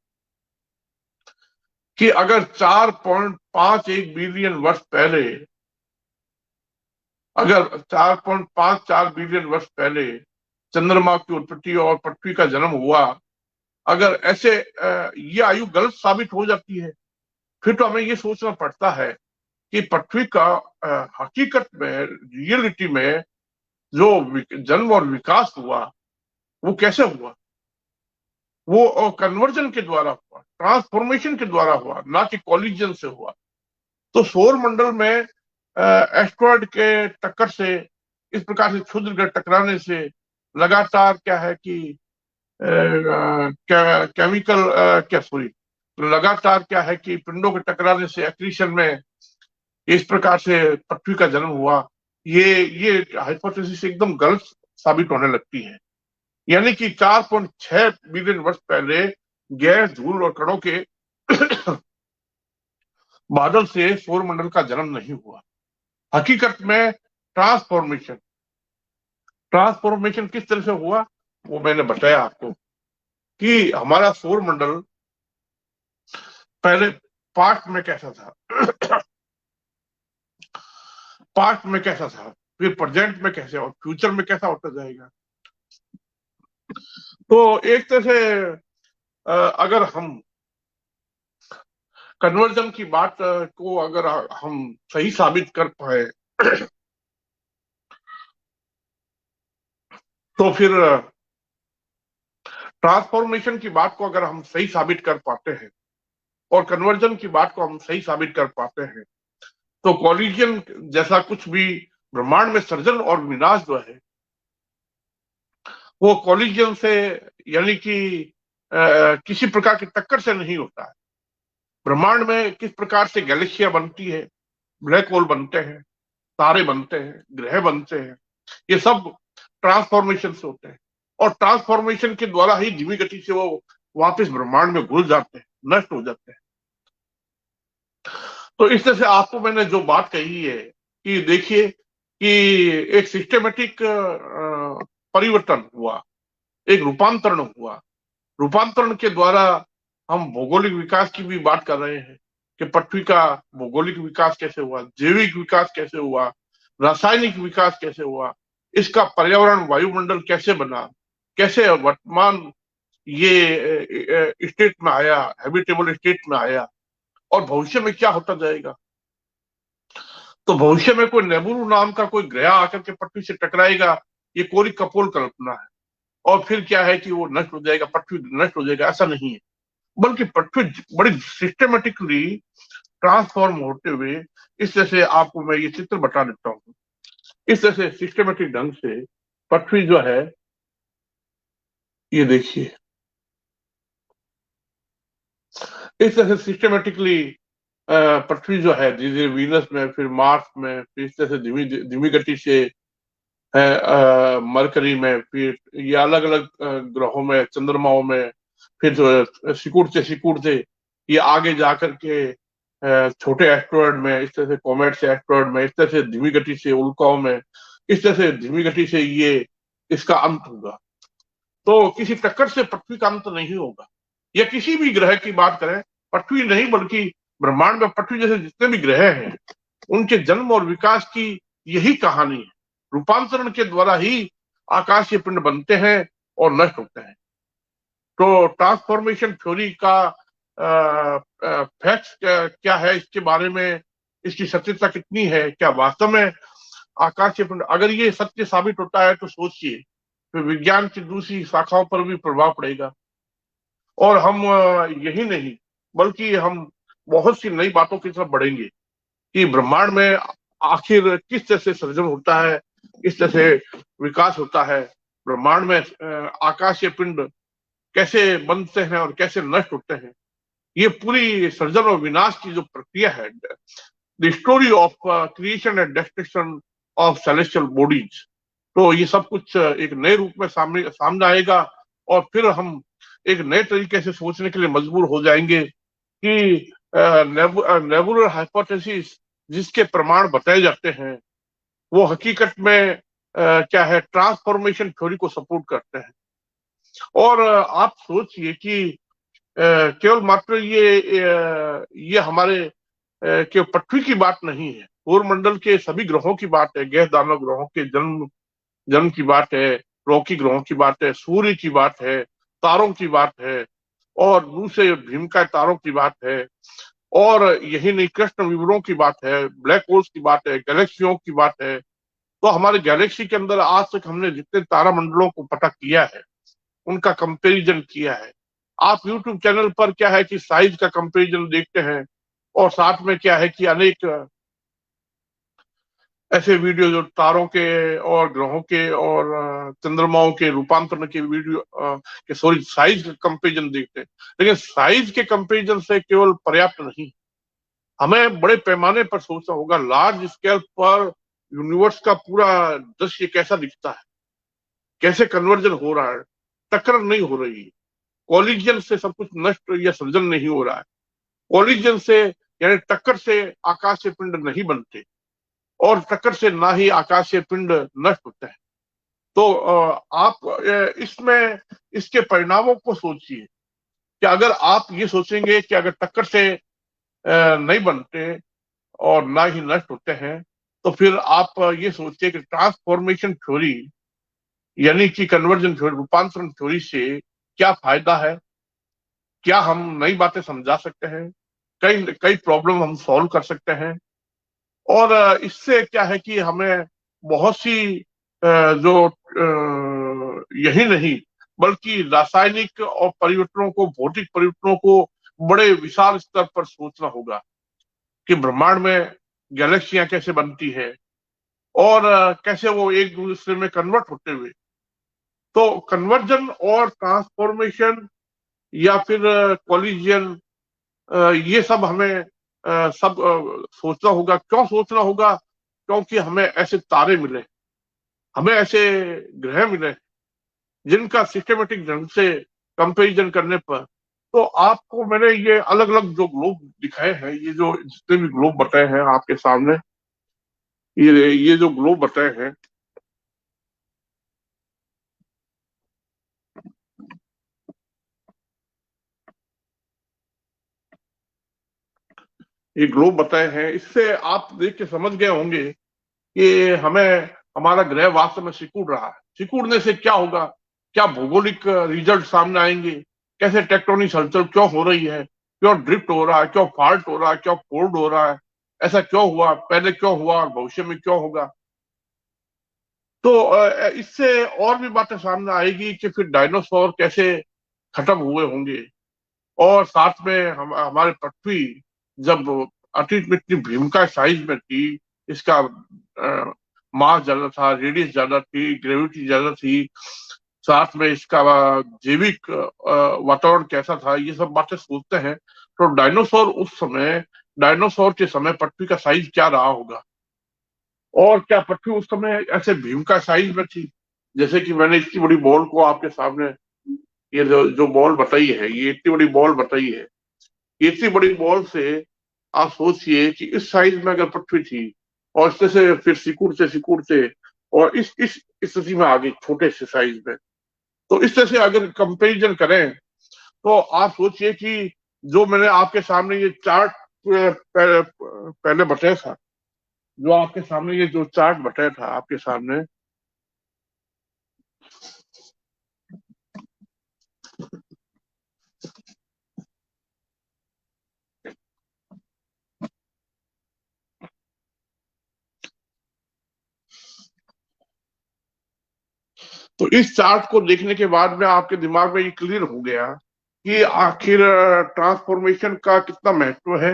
कि अगर 4.51 बिलियन वर्ष पहले, अगर 4.54 बिलियन वर्ष पहले चंद्रमा की उत्पत्ति और पृथ्वी का जन्म हुआ, अगर ऐसे ये आयु गलत साबित हो जाती है, फिर तो हमें ये सोचना पड़ता है कि पृथ्वी का हकीकत में, रियलिटी में जो जन्म और विकास हुआ वो कैसे हुआ। वो कन्वर्जन के द्वारा हुआ, ट्रांसफॉर्मेशन के द्वारा हुआ, ना कि कॉलिजन से हुआ। तो सौर मंडल में एस्ट्रॉइड के टक्कर से, इस प्रकार से क्षुद्र ग्रह टकराने से लगातार क्या है कि केमिकल क्या सॉरी लगातार क्या है कि पिंडों के टकराने से एक्रीशन में इस प्रकार से पृथ्वी का जन्म हुआ। ये हाइपोथेसिस एकदम गलत साबित होने लगती है। यानी कि 4.6 बिलियन वर्ष पहले गैस, धूल और कणों के बादल से सौर मंडल का जन्म नहीं हुआ। हकीकत में ट्रांसफॉर्मेशन किस तरह से हुआ वो मैंने बताया आपको कि हमारा सौर मंडल पहले पास्ट में कैसा था पास्ट में कैसा था, फिर प्रेजेंट में कैसे और फ्यूचर में कैसा होता जाएगा। तो एक तरह से अगर हम कन्वर्जन की बात को अगर हम सही साबित कर पाए तो फिर ट्रांसफॉर्मेशन की बात को अगर हम सही साबित कर पाते हैं और कन्वर्जन की बात को हम सही साबित कर पाते हैं तो कॉलिजन जैसा कुछ भी ब्रह्मांड में सृजन और विनाश जो है वो कॉलिजन से यानी कि किसी प्रकार की टक्कर से नहीं होता है। ब्रह्मांड में किस प्रकार से गैलेक्सिया बनती है, ब्लैक होल बनते हैं, तारे बनते हैं, ग्रह बनते हैं, ये सब ट्रांसफॉर्मेशन से होते हैं और ट्रांसफॉर्मेशन के द्वारा ही धीमी गति से वो वापस ब्रह्मांड में घुल जाते हैं, नष्ट हो जाते हैं। तो इस तरह से आपको मैंने जो बात कही है कि देखिए कि एक सिस्टेमेटिक परिवर्तन हुआ, एक रूपांतरण हुआ। रूपांतरण के द्वारा हम भौगोलिक विकास की भी बात कर रहे हैं कि पृथ्वी का भौगोलिक विकास कैसे हुआ, जैविक विकास कैसे हुआ, रासायनिक विकास कैसे हुआ, इसका पर्यावरण वायुमंडल कैसे बना, कैसे वर्तमान ये स्टेट में आया, हैबिटेबल स्टेट में आया और भविष्य में क्या होता जाएगा। तो भविष्य में कोई नेबुलू नाम का कोई ग्रह आकर के पृथ्वी से टकराएगा, ये कोरी कपोल कल्पना है। और फिर क्या है कि वो नष्ट हो जाएगा, पृथ्वी नष्ट हो जाएगा, ऐसा नहीं है। बल्कि पृथ्वी बड़ी सिस्टमेटिकली ट्रांसफॉर्म होते हुए, इस तरह से आपको मैं ये चित्र बता देता हूँ। इस तरह से सिस्टमेटिक ढंग से पृथ्वी जो है, ये देखिए, इस तरह से सिस्टमेटिकली पृथ्वी जो है धीरे धीरे वीनस में, फिर मार्स में, फिर इस तरह से धीमी धीमी गति से मरकरी में, फिर ये अलग अलग ग्रहों में, चंद्रमाओं में, फिर सिकुड़ते सिकुड़ते ये आगे जाकर के छोटे एस्ट्रॉयड में, इस तरह से कॉमेट से एस्ट्रॉयड में, इस तरह से धीमी गति से उल्काओं में, इस तरह से धीमी गति से ये इसका अंत होगा। तो किसी टक्कर से पृथ्वी का अंत नहीं होगा। या किसी भी ग्रह की बात करें, पृथ्वी नहीं बल्कि ब्रह्मांड में पृथ्वी जैसे जितने भी ग्रह हैं, उनके जन्म और विकास की यही कहानी है। रूपांतरण के द्वारा ही आकाशीय पिंड बनते हैं और नष्ट होते हैं। तो ट्रांसफॉर्मेशन थ्योरी का फैक्ट्स क्या है इसके बारे में, इसकी सत्यता कितनी है, क्या वास्तव में आकाशीय पिंड, अगर ये सत्य साबित होता है तो सोचिए, तो विज्ञान की दूसरी शाखाओं पर भी प्रभाव पड़ेगा। और हम यही नहीं बल्कि हम बहुत सी नई बातों की तरफ बढ़ेंगे कि ब्रह्मांड में आखिर किस तरह से सृजन होता है, किस तरह से विकास होता है, ब्रह्मांड में आकाशीय पिंड कैसे बनते हैं और कैसे नष्ट होते हैं। ये पूरी सृजन और विनाश की जो प्रक्रिया है, the story of creation and destruction of celestial bodies, तो ये सब कुछ एक नए रूप में सामने आएगा। और फिर हम एक नए तरीके से सोचने के लिए मजबूर हो जाएंगे कि नेबुलर हाइपोथेसिस जिसके प्रमाण बताए जाते हैं, वो हकीकत में क्या है, ट्रांसफॉर्मेशन थ्योरी को सपोर्ट करते हैं। और आप सोचिए कि केवल मात्र ये हमारे केवल पृथ्वी की बात नहीं है, सौरमंडल के सभी ग्रहों की बात है, गैस दानव ग्रहों के जन्म जन्म की बात है, रॉकी ग्रहों की बात है, सूर्य की बात है, तारों की बात है, और दूसरे भीमकाय तारों की बात है, और यही नहीं, कृष्ण विवरों की बात है, ब्लैक होल्स की बात है, गैलेक्सियों की बात है। तो हमारे गैलेक्सी के अंदर आज तक हमने जितने तारामंडलों को पता किया है, उनका कंपैरिजन किया है। आप यूट्यूब चैनल पर क्या है कि साइज का कंपैरिजन देखते हैं, और साथ में क्या है कि अनेक ऐसे वीडियो जो तारों के और ग्रहों के और चंद्रमाओं के रूपांतरण के वीडियो के सॉरी साइज का कंपैरिजन देखते हैं। लेकिन साइज के कंपैरिजन से केवल पर्याप्त नहीं, हमें बड़े पैमाने पर सोचना होगा, लार्ज स्केल पर यूनिवर्स का पूरा दृश्य कैसा दिखता है, कैसे कन्वर्जन हो रहा है, टक्कर नहीं हो रही है, कॉलिजन से सब कुछ नष्ट या सृजन नहीं हो रहा है, कॉलिजन से यानी टक्कर से आकाशीय पिंड नहीं बनते, और टक्कर से ना ही आकाशीय पिंड नष्ट होते हैं। तो आप इसमें इसके परिणामों को सोचिए कि अगर आप ये सोचेंगे कि अगर टक्कर से नहीं बनते और ना ही नष्ट होते हैं, तो फिर आप ये सोचिए कि ट्रांसफॉर्मेशन थ्योरी यानी कि कन्वर्जन थ्योरी, रूपांतरण थ्योरी से क्या फायदा है, क्या हम नई बातें समझा सकते हैं, कई कई प्रॉब्लम हम सॉल्व कर सकते हैं। और इससे क्या है कि हमें बहुत सी जो यही नहीं बल्कि रासायनिक और परिवर्तनों को, भौतिक परिवर्तनों को बड़े विशाल स्तर पर सोचना होगा कि ब्रह्मांड में गैलेक्सियां कैसे बनती है, और कैसे वो एक दूसरे में कन्वर्ट होते हुए। तो कन्वर्जन और ट्रांसफॉर्मेशन या फिर कॉलिजन, ये सब हमें सब सोचना होगा। क्यों सोचना होगा? क्योंकि हमें ऐसे तारे मिले, हमें ऐसे ग्रह मिले जिनका सिस्टमेटिक ढंग से कंपैरिजन करने पर, तो आपको मैंने ये अलग अलग जो ग्लोब दिखाए हैं, ये जो जितने भी ग्लोब बताए हैं आपके सामने, ये जो ग्लोब बताए हैं, ये ग्लोब बताए हैं, इससे आप देख के समझ गए होंगे कि हमें हमारा ग्रह वास्तव में सिकुड़ रहा है। सिकुड़ने से क्या होगा, क्या भौगोलिक रिजल्ट सामने आएंगे, कैसे टेक्टोनिक हलचल क्यों हो रही है, क्यों ड्रिफ्ट हो रहा है, क्यों फॉल्ट हो रहा है, क्यों फोल्ड हो रहा है, ऐसा क्यों हुआ, पहले क्यों हुआ और भविष्य में क्यों होगा। तो इससे और भी बातें सामने आएगी कि फिर डायनासोर कैसे खत्म हुए होंगे, और साथ में हमारे पृथ्वी जब अतीत में इतनी भीमका साइज में थी, इसका मास ज्यादा था, रेडियस ज्यादा थी, ग्रेविटी ज्यादा थी, साथ में इसका जैविक वातावरण कैसा था, ये सब बातें सोचते हैं। तो डायनासोर के समय पृथ्वी का साइज क्या रहा होगा, और क्या पृथ्वी उस समय ऐसे भीमका साइज में थी? जैसे कि मैंने इतनी बड़ी बॉल को आपके सामने, ये जो बॉल बताई है, ये इतनी बड़ी बॉल बताई है, इतनी बड़ी बॉल से आप सोचिए कि इस साइज में अगर पृथ्वी थी, और इससे से फिर सिकुड़ते और इस स्थिति में आ गई छोटे से साइज में। तो इस तरह से अगर कंपैरिजन करें, तो आप सोचिए कि जो मैंने आपके सामने ये चार्ट पहले बताया था, जो आपके सामने ये जो चार्ट बताया था आपके सामने, तो इस चार्ट को देखने के बाद में आपके दिमाग में ये क्लियर हो गया कि आखिर ट्रांसफॉर्मेशन का कितना महत्व है,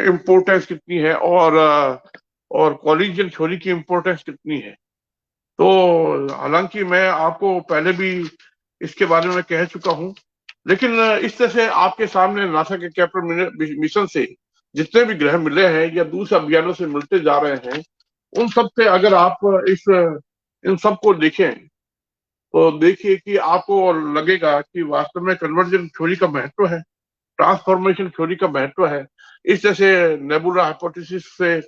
इम्पोर्टेंस कितनी है, और कॉलिजन थ्योरी की इम्पोर्टेंस कितनी है। तो हालांकि मैं आपको पहले भी इसके बारे में कह चुका हूं, लेकिन इस तरह से आपके सामने नासा के केपलर मिशन से जितने भी ग्रह मिले हैं या दूसरे अभियानों से मिलते जा रहे हैं, उन सब से अगर आप इस इन सबको देखें, तो देखिए कि आपको लगेगा कि वास्तव में कन्वर्जन थ्योरी का महत्व है, ट्रांसफॉर्मेशन थ्योरी का महत्व है। इस तरह से नेबुला हाइपोथेसिस से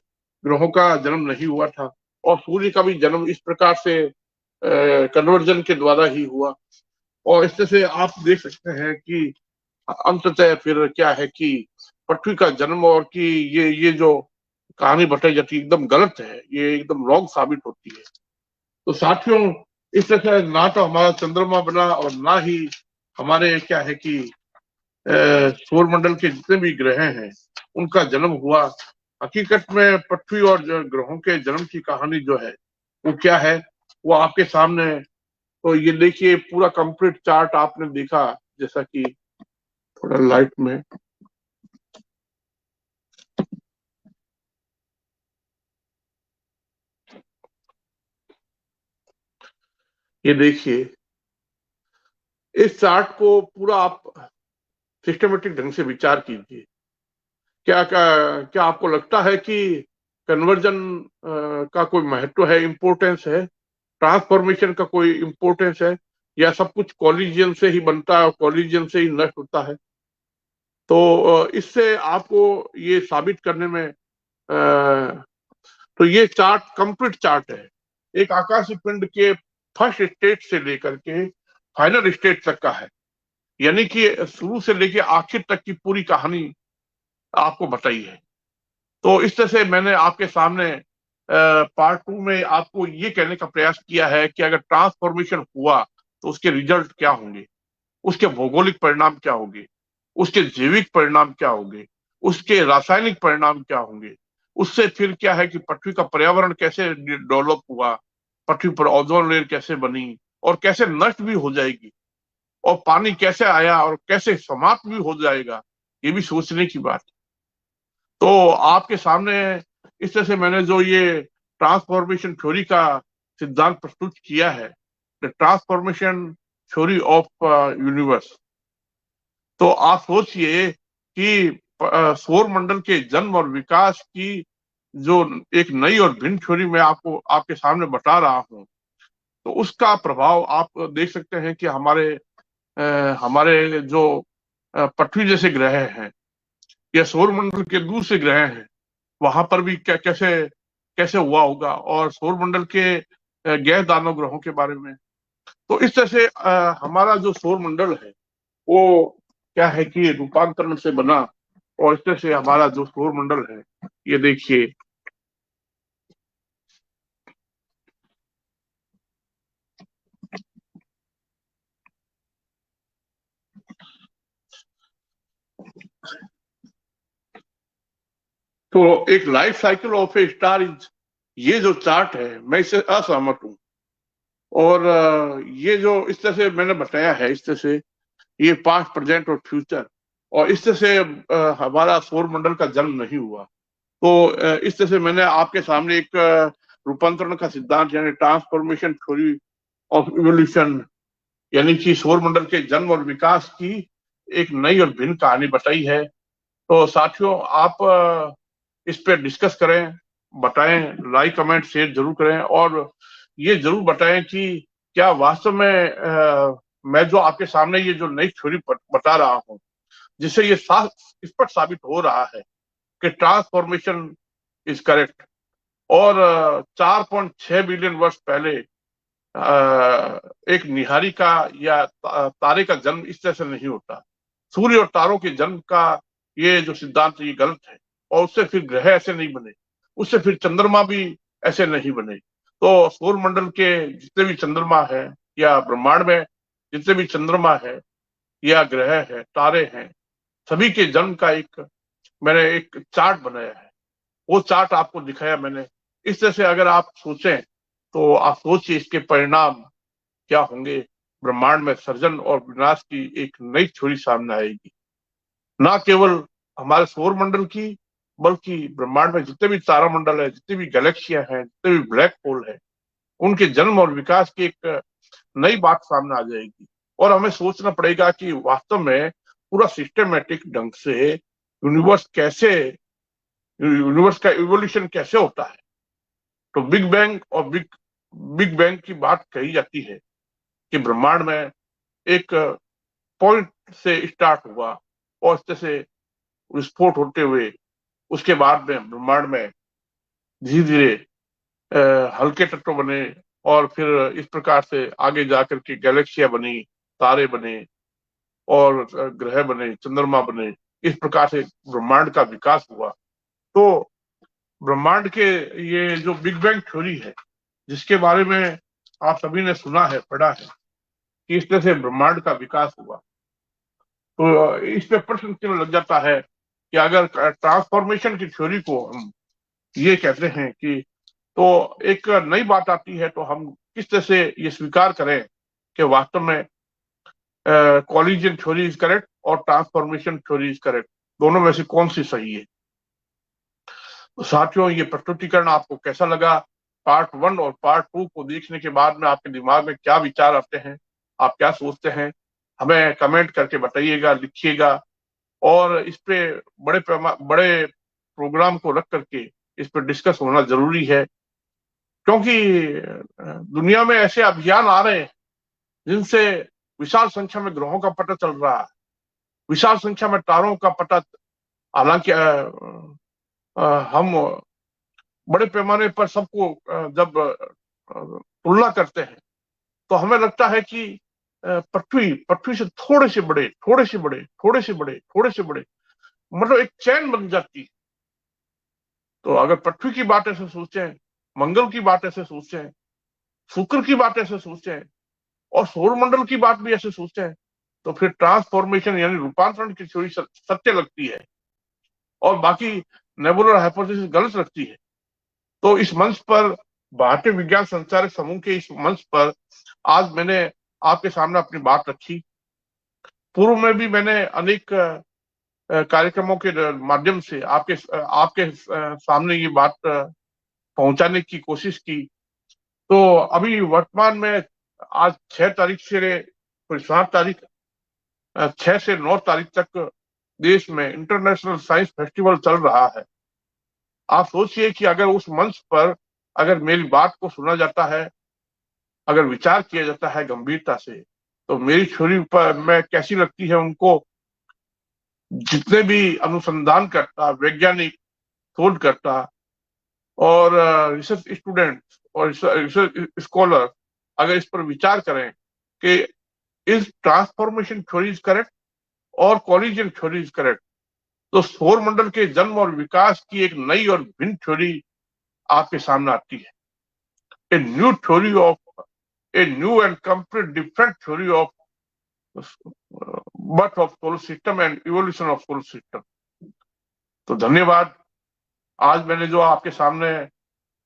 ग्रहों का जन्म नहीं हुआ था, और सूर्य का भी जन्म इस प्रकार से कन्वर्जन के द्वारा ही हुआ। और इस तरह से आप देख सकते हैं कि अंततः फिर क्या है कि पृथ्वी का जन्म, और कि ये जो कहानी बताई जाती है एकदम गलत है, ये एकदम रॉन्ग साबित होती है। तो साथियों, इस तरह से ना तो हमारा चंद्रमा बना, और ना ही हमारे क्या है कि सौर मंडल के जितने भी ग्रह हैं उनका जन्म हुआ। हकीकत में पृथ्वी और ग्रहों के जन्म की कहानी जो है वो क्या है, वो आपके सामने है। तो ये देखिए पूरा कंप्लीट चार्ट आपने देखा, जैसा कि थोड़ा लाइट में, ये देखिए इस चार्ट को पूरा आप सिस्टमेटिक ढंग से विचार कीजिए। क्या क्या क्या आपको लगता है कि कन्वर्जन का कोई महत्व है, इम्पोर्टेंस है, ट्रांसफॉर्मेशन का कोई इम्पोर्टेंस है, या सब कुछ कॉलिजन से ही बनता है और कॉलिजन से ही नष्ट होता है? तो इससे आपको ये साबित करने में तो ये चार्ट कंप्लीट चार्ट है, एक आकाशीय पिंड के फर्स्ट स्टेज से लेकर के फाइनल स्टेज तक का है, यानी कि शुरू से लेके आखिर तक की पूरी कहानी आपको बताई है। तो इस तरह से मैंने आपके सामने पार्ट 2 में आपको ये कहने का प्रयास किया है कि अगर ट्रांसफॉर्मेशन हुआ तो उसके रिजल्ट क्या होंगे, उसके भौगोलिक परिणाम क्या होंगे, उसके जैविक परिणाम क्या होंगे, उसके रासायनिक परिणाम क्या होंगे, उससे फिर क्या है कि पृथ्वी का पर्यावरण कैसे डेवलप हुआ, पृथ्वी पर ओजोन लेयर कैसे बनी और कैसे नष्ट भी हो जाएगी, और पानी कैसे आया और कैसे समाप्त भी हो जाएगा, ये भी सोचने की बात है। तो आपके सामने इस तरह से मैंने जो ये ट्रांसफॉर्मेशन थ्योरी का सिद्धांत प्रस्तुत किया है, the transformation theory of universe, तो आप सोचिए कि सौर मंडल के जन्म और विकास की जो एक नई और भिन्न थ्योरी मैं आपको आपके सामने बता रहा हूं, तो उसका प्रभाव आप देख सकते हैं कि हमारे जो पृथ्वी जैसे ग्रह हैं या सौर मंडल के दूसरे ग्रह हैं, वहां पर भी क्या कैसे कैसे हुआ होगा, और सौर मंडल के गैस दानव ग्रहों के बारे में। तो इस तरह से हमारा जो सौर मंडल है वो क्या है कि रूपांतरण से बना, और इस तरह से हमारा जो सौर मंडल है, ये देखिए तो एक life cycle of A star is ये जो चार्ट है मैं इससे असहमत हूँ। और ये जो इस तरह से मैंने बताया है, इस तरह से ये पास्ट, प्रेजेंट और फ्यूचर, और इस तरह से हमारा सौर मंडल का जन्म नहीं हुआ। तो इस तरह से मैंने आपके सामने एक रूपांतरण का सिद्धांत यानी ट्रांसफॉर्मेशन थ्योरी ऑफ इवोल्यूशन, यानी कि सौर मंडल के जन्म और विकास की एक नई और भिन्न कहानी बताई है। तो साथियों, आप इस पे डिस्कस करें, बताएं, लाइक कमेंट शेयर जरूर करें, और ये जरूर बताएं कि क्या वास्तव में मैं जो आपके सामने ये जो नई थ्योरी बता रहा हूँ, जिससे ये साफ स्पष्ट साबित हो रहा है कि ट्रांसफॉर्मेशन इज करेक्ट। और 4.6 बिलियन वर्ष पहले एक निहारिका या तारे का जन्म इस तरह से नहीं होता। सूर्य और तारों के जन्म का ये जो सिद्धांत ये गलत है, और उससे फिर ग्रह ऐसे नहीं बने, उससे फिर चंद्रमा भी ऐसे नहीं बने। तो सौर मंडल के जितने भी चंद्रमा है, या ब्रह्मांड में जितने भी चंद्रमा है या ग्रह है, तारे हैं, सभी के जन्म का एक मैंने एक चार्ट बनाया है। वो चार्ट आपको दिखाया मैंने। इस तरह से अगर आप सोचें तो आप सोचिए इसके परिणाम क्या होंगे। ब्रह्मांड में सर्जन और विनाश की एक नई थ्योरी सामने आएगी, ना केवल हमारे सौर मंडल की, बल्कि ब्रह्मांड में जितने भी तारामंडल है, जितनी भी गैलेक्सियां हैं, जितने भी ब्लैक होल है, उनके जन्म और विकास की एक नई बात सामने आ जाएगी। और हमें सोचना पड़ेगा कि वास्तव में पूरा सिस्टमेटिक ढंग से यूनिवर्स का इवोल्यूशन कैसे होता है। तो बिग बैंग और बिग बैंग की बात कही जाती है कि ब्रह्मांड में एक पॉइंट से स्टार्ट हुआ, और इस तरह से विस्फोट होते हुए उसके बाद में ब्रह्मांड में धीरे धीरे हल्के तत्व बने, और फिर इस प्रकार से आगे जाकर के गैलेक्सियां बनी, तारे बने, और ग्रह बने, चंद्रमा बने। इस प्रकार से ब्रह्मांड का विकास हुआ। तो ब्रह्मांड के ये जो बिग बैंग थ्योरी है, जिसके बारे में आप सभी ने सुना है, पढ़ा है कि इस तरह से ब्रह्मांड का विकास हुआ, तो इस पे प्रश्न चिन्ह लग जाता है कि अगर ट्रांसफॉर्मेशन की थ्योरी को हम ये कहते हैं कि, तो एक नई बात आती है, तो हम किस तरह से ये स्वीकार करें कि वास्तव में कॉलिजन थ्योरी इज करेक्ट और ट्रांसफॉर्मेशन थ्योरी इज करेक्ट, दोनों में से कौन सी सही है। तो साथियों, ये प्रस्तुतिकरण आपको कैसा लगा? पार्ट 1 और पार्ट 2 को देखने के बाद में आपके दिमाग में क्या विचार आते हैं, आप क्या सोचते हैं, हमें कमेंट करके बताइएगा, लिखिएगा। और इस पे बड़े प्रोग्राम को रख करके इस पर डिस्कस होना जरूरी है, क्योंकि दुनिया में ऐसे अभियान आ रहे हैं जिनसे विशाल संख्या में ग्रहों का पता चल रहा है, विशाल संख्या में तारों का पता। हालांकि हम बड़े पैमाने पर सबको जब तुलना करते हैं, तो हमें लगता है कि पृथ्वी पृथ्वी से थोड़े से बड़े, थोड़े से बड़े, थोड़े से बड़े, थोड़े से बड़े, मतलब एक चैन बन जाती है। तो अगर पृथ्वी की बात ऐसे सोचें, मंगल की बात ऐसे सोचें, शुक्र की बात ऐसे सोचें, और सौर मंडल की बात भी ऐसे सोचें, तो फिर ट्रांसफॉर्मेशन यानी रूपांतरण की थ्योरी सत्य लगती है, और बाकी नेबुलर हाइपोथेसिस गलत लगती है। तो इस मंच पर, भारतीय विज्ञान संचारक समूह के इस मंच पर आज मैंने आपके सामने अपनी बात रखी। पूर्व में भी मैंने अनेक कार्यक्रमों के माध्यम से आपके सामने ये बात पहुंचाने की कोशिश की। तो अभी वर्तमान में आज 6 तारीख से 7 तारीख, 6 से 9 तारीख तक देश में इंटरनेशनल साइंस फेस्टिवल चल रहा है। आप सोचिए कि अगर उस मंच पर अगर मेरी बात को सुना जाता है, अगर विचार किया जाता है गंभीरता से, तो मेरी थ्योरी पर मैं कैसी लगती है उनको। जितने भी अनुसंधान करता, वैज्ञानिक, शोधकर्ता और रिसर्च स्टूडेंट और रिसर्च स्कॉलर अगर इस पर विचार करें कि इस ट्रांसफॉर्मेशन थ्योरी इज करेक्ट और कॉलिजन थ्योरी इज करेक्ट, तो सौर मंडल के जन्म और विकास की एक नई और भिन्न थ्योरी आपके सामने आती है। A new theory of a new and complete different theory of birth of solar system and evolution of solar system. तो धन्यवाद। आज मैंने जो आपके सामने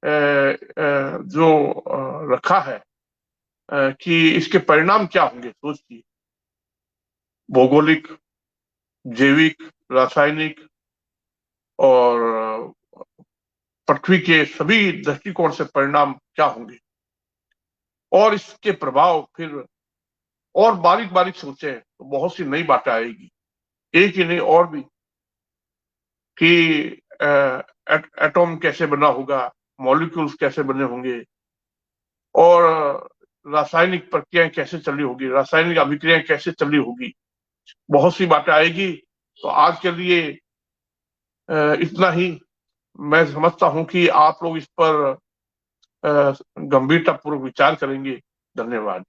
जो रखा है कि इसके परिणाम क्या होंगे, सोचिए। भौगोलिक, जैविक, रासायनिक और पृथ्वी के सभी दृष्टिकोण से परिणाम क्या होंगे, और इसके प्रभाव फिर और बारीक बारीक सोचे तो बहुत सी नई बातें आएगी। एक ही नहीं, और भी, कि एटॉम कैसे बना होगा, मॉलिक्यूल्स कैसे बने होंगे, और रासायनिक प्रक्रियाएं कैसे चली होगी, रासायनिक अभिक्रियाएं कैसे चली होगी, बहुत सी बातें आएगी। तो आज के लिए इतना ही। मैं समझता हूं कि आप लोग इस पर गंभीरता पूर्वक विचार करेंगे। धन्यवाद।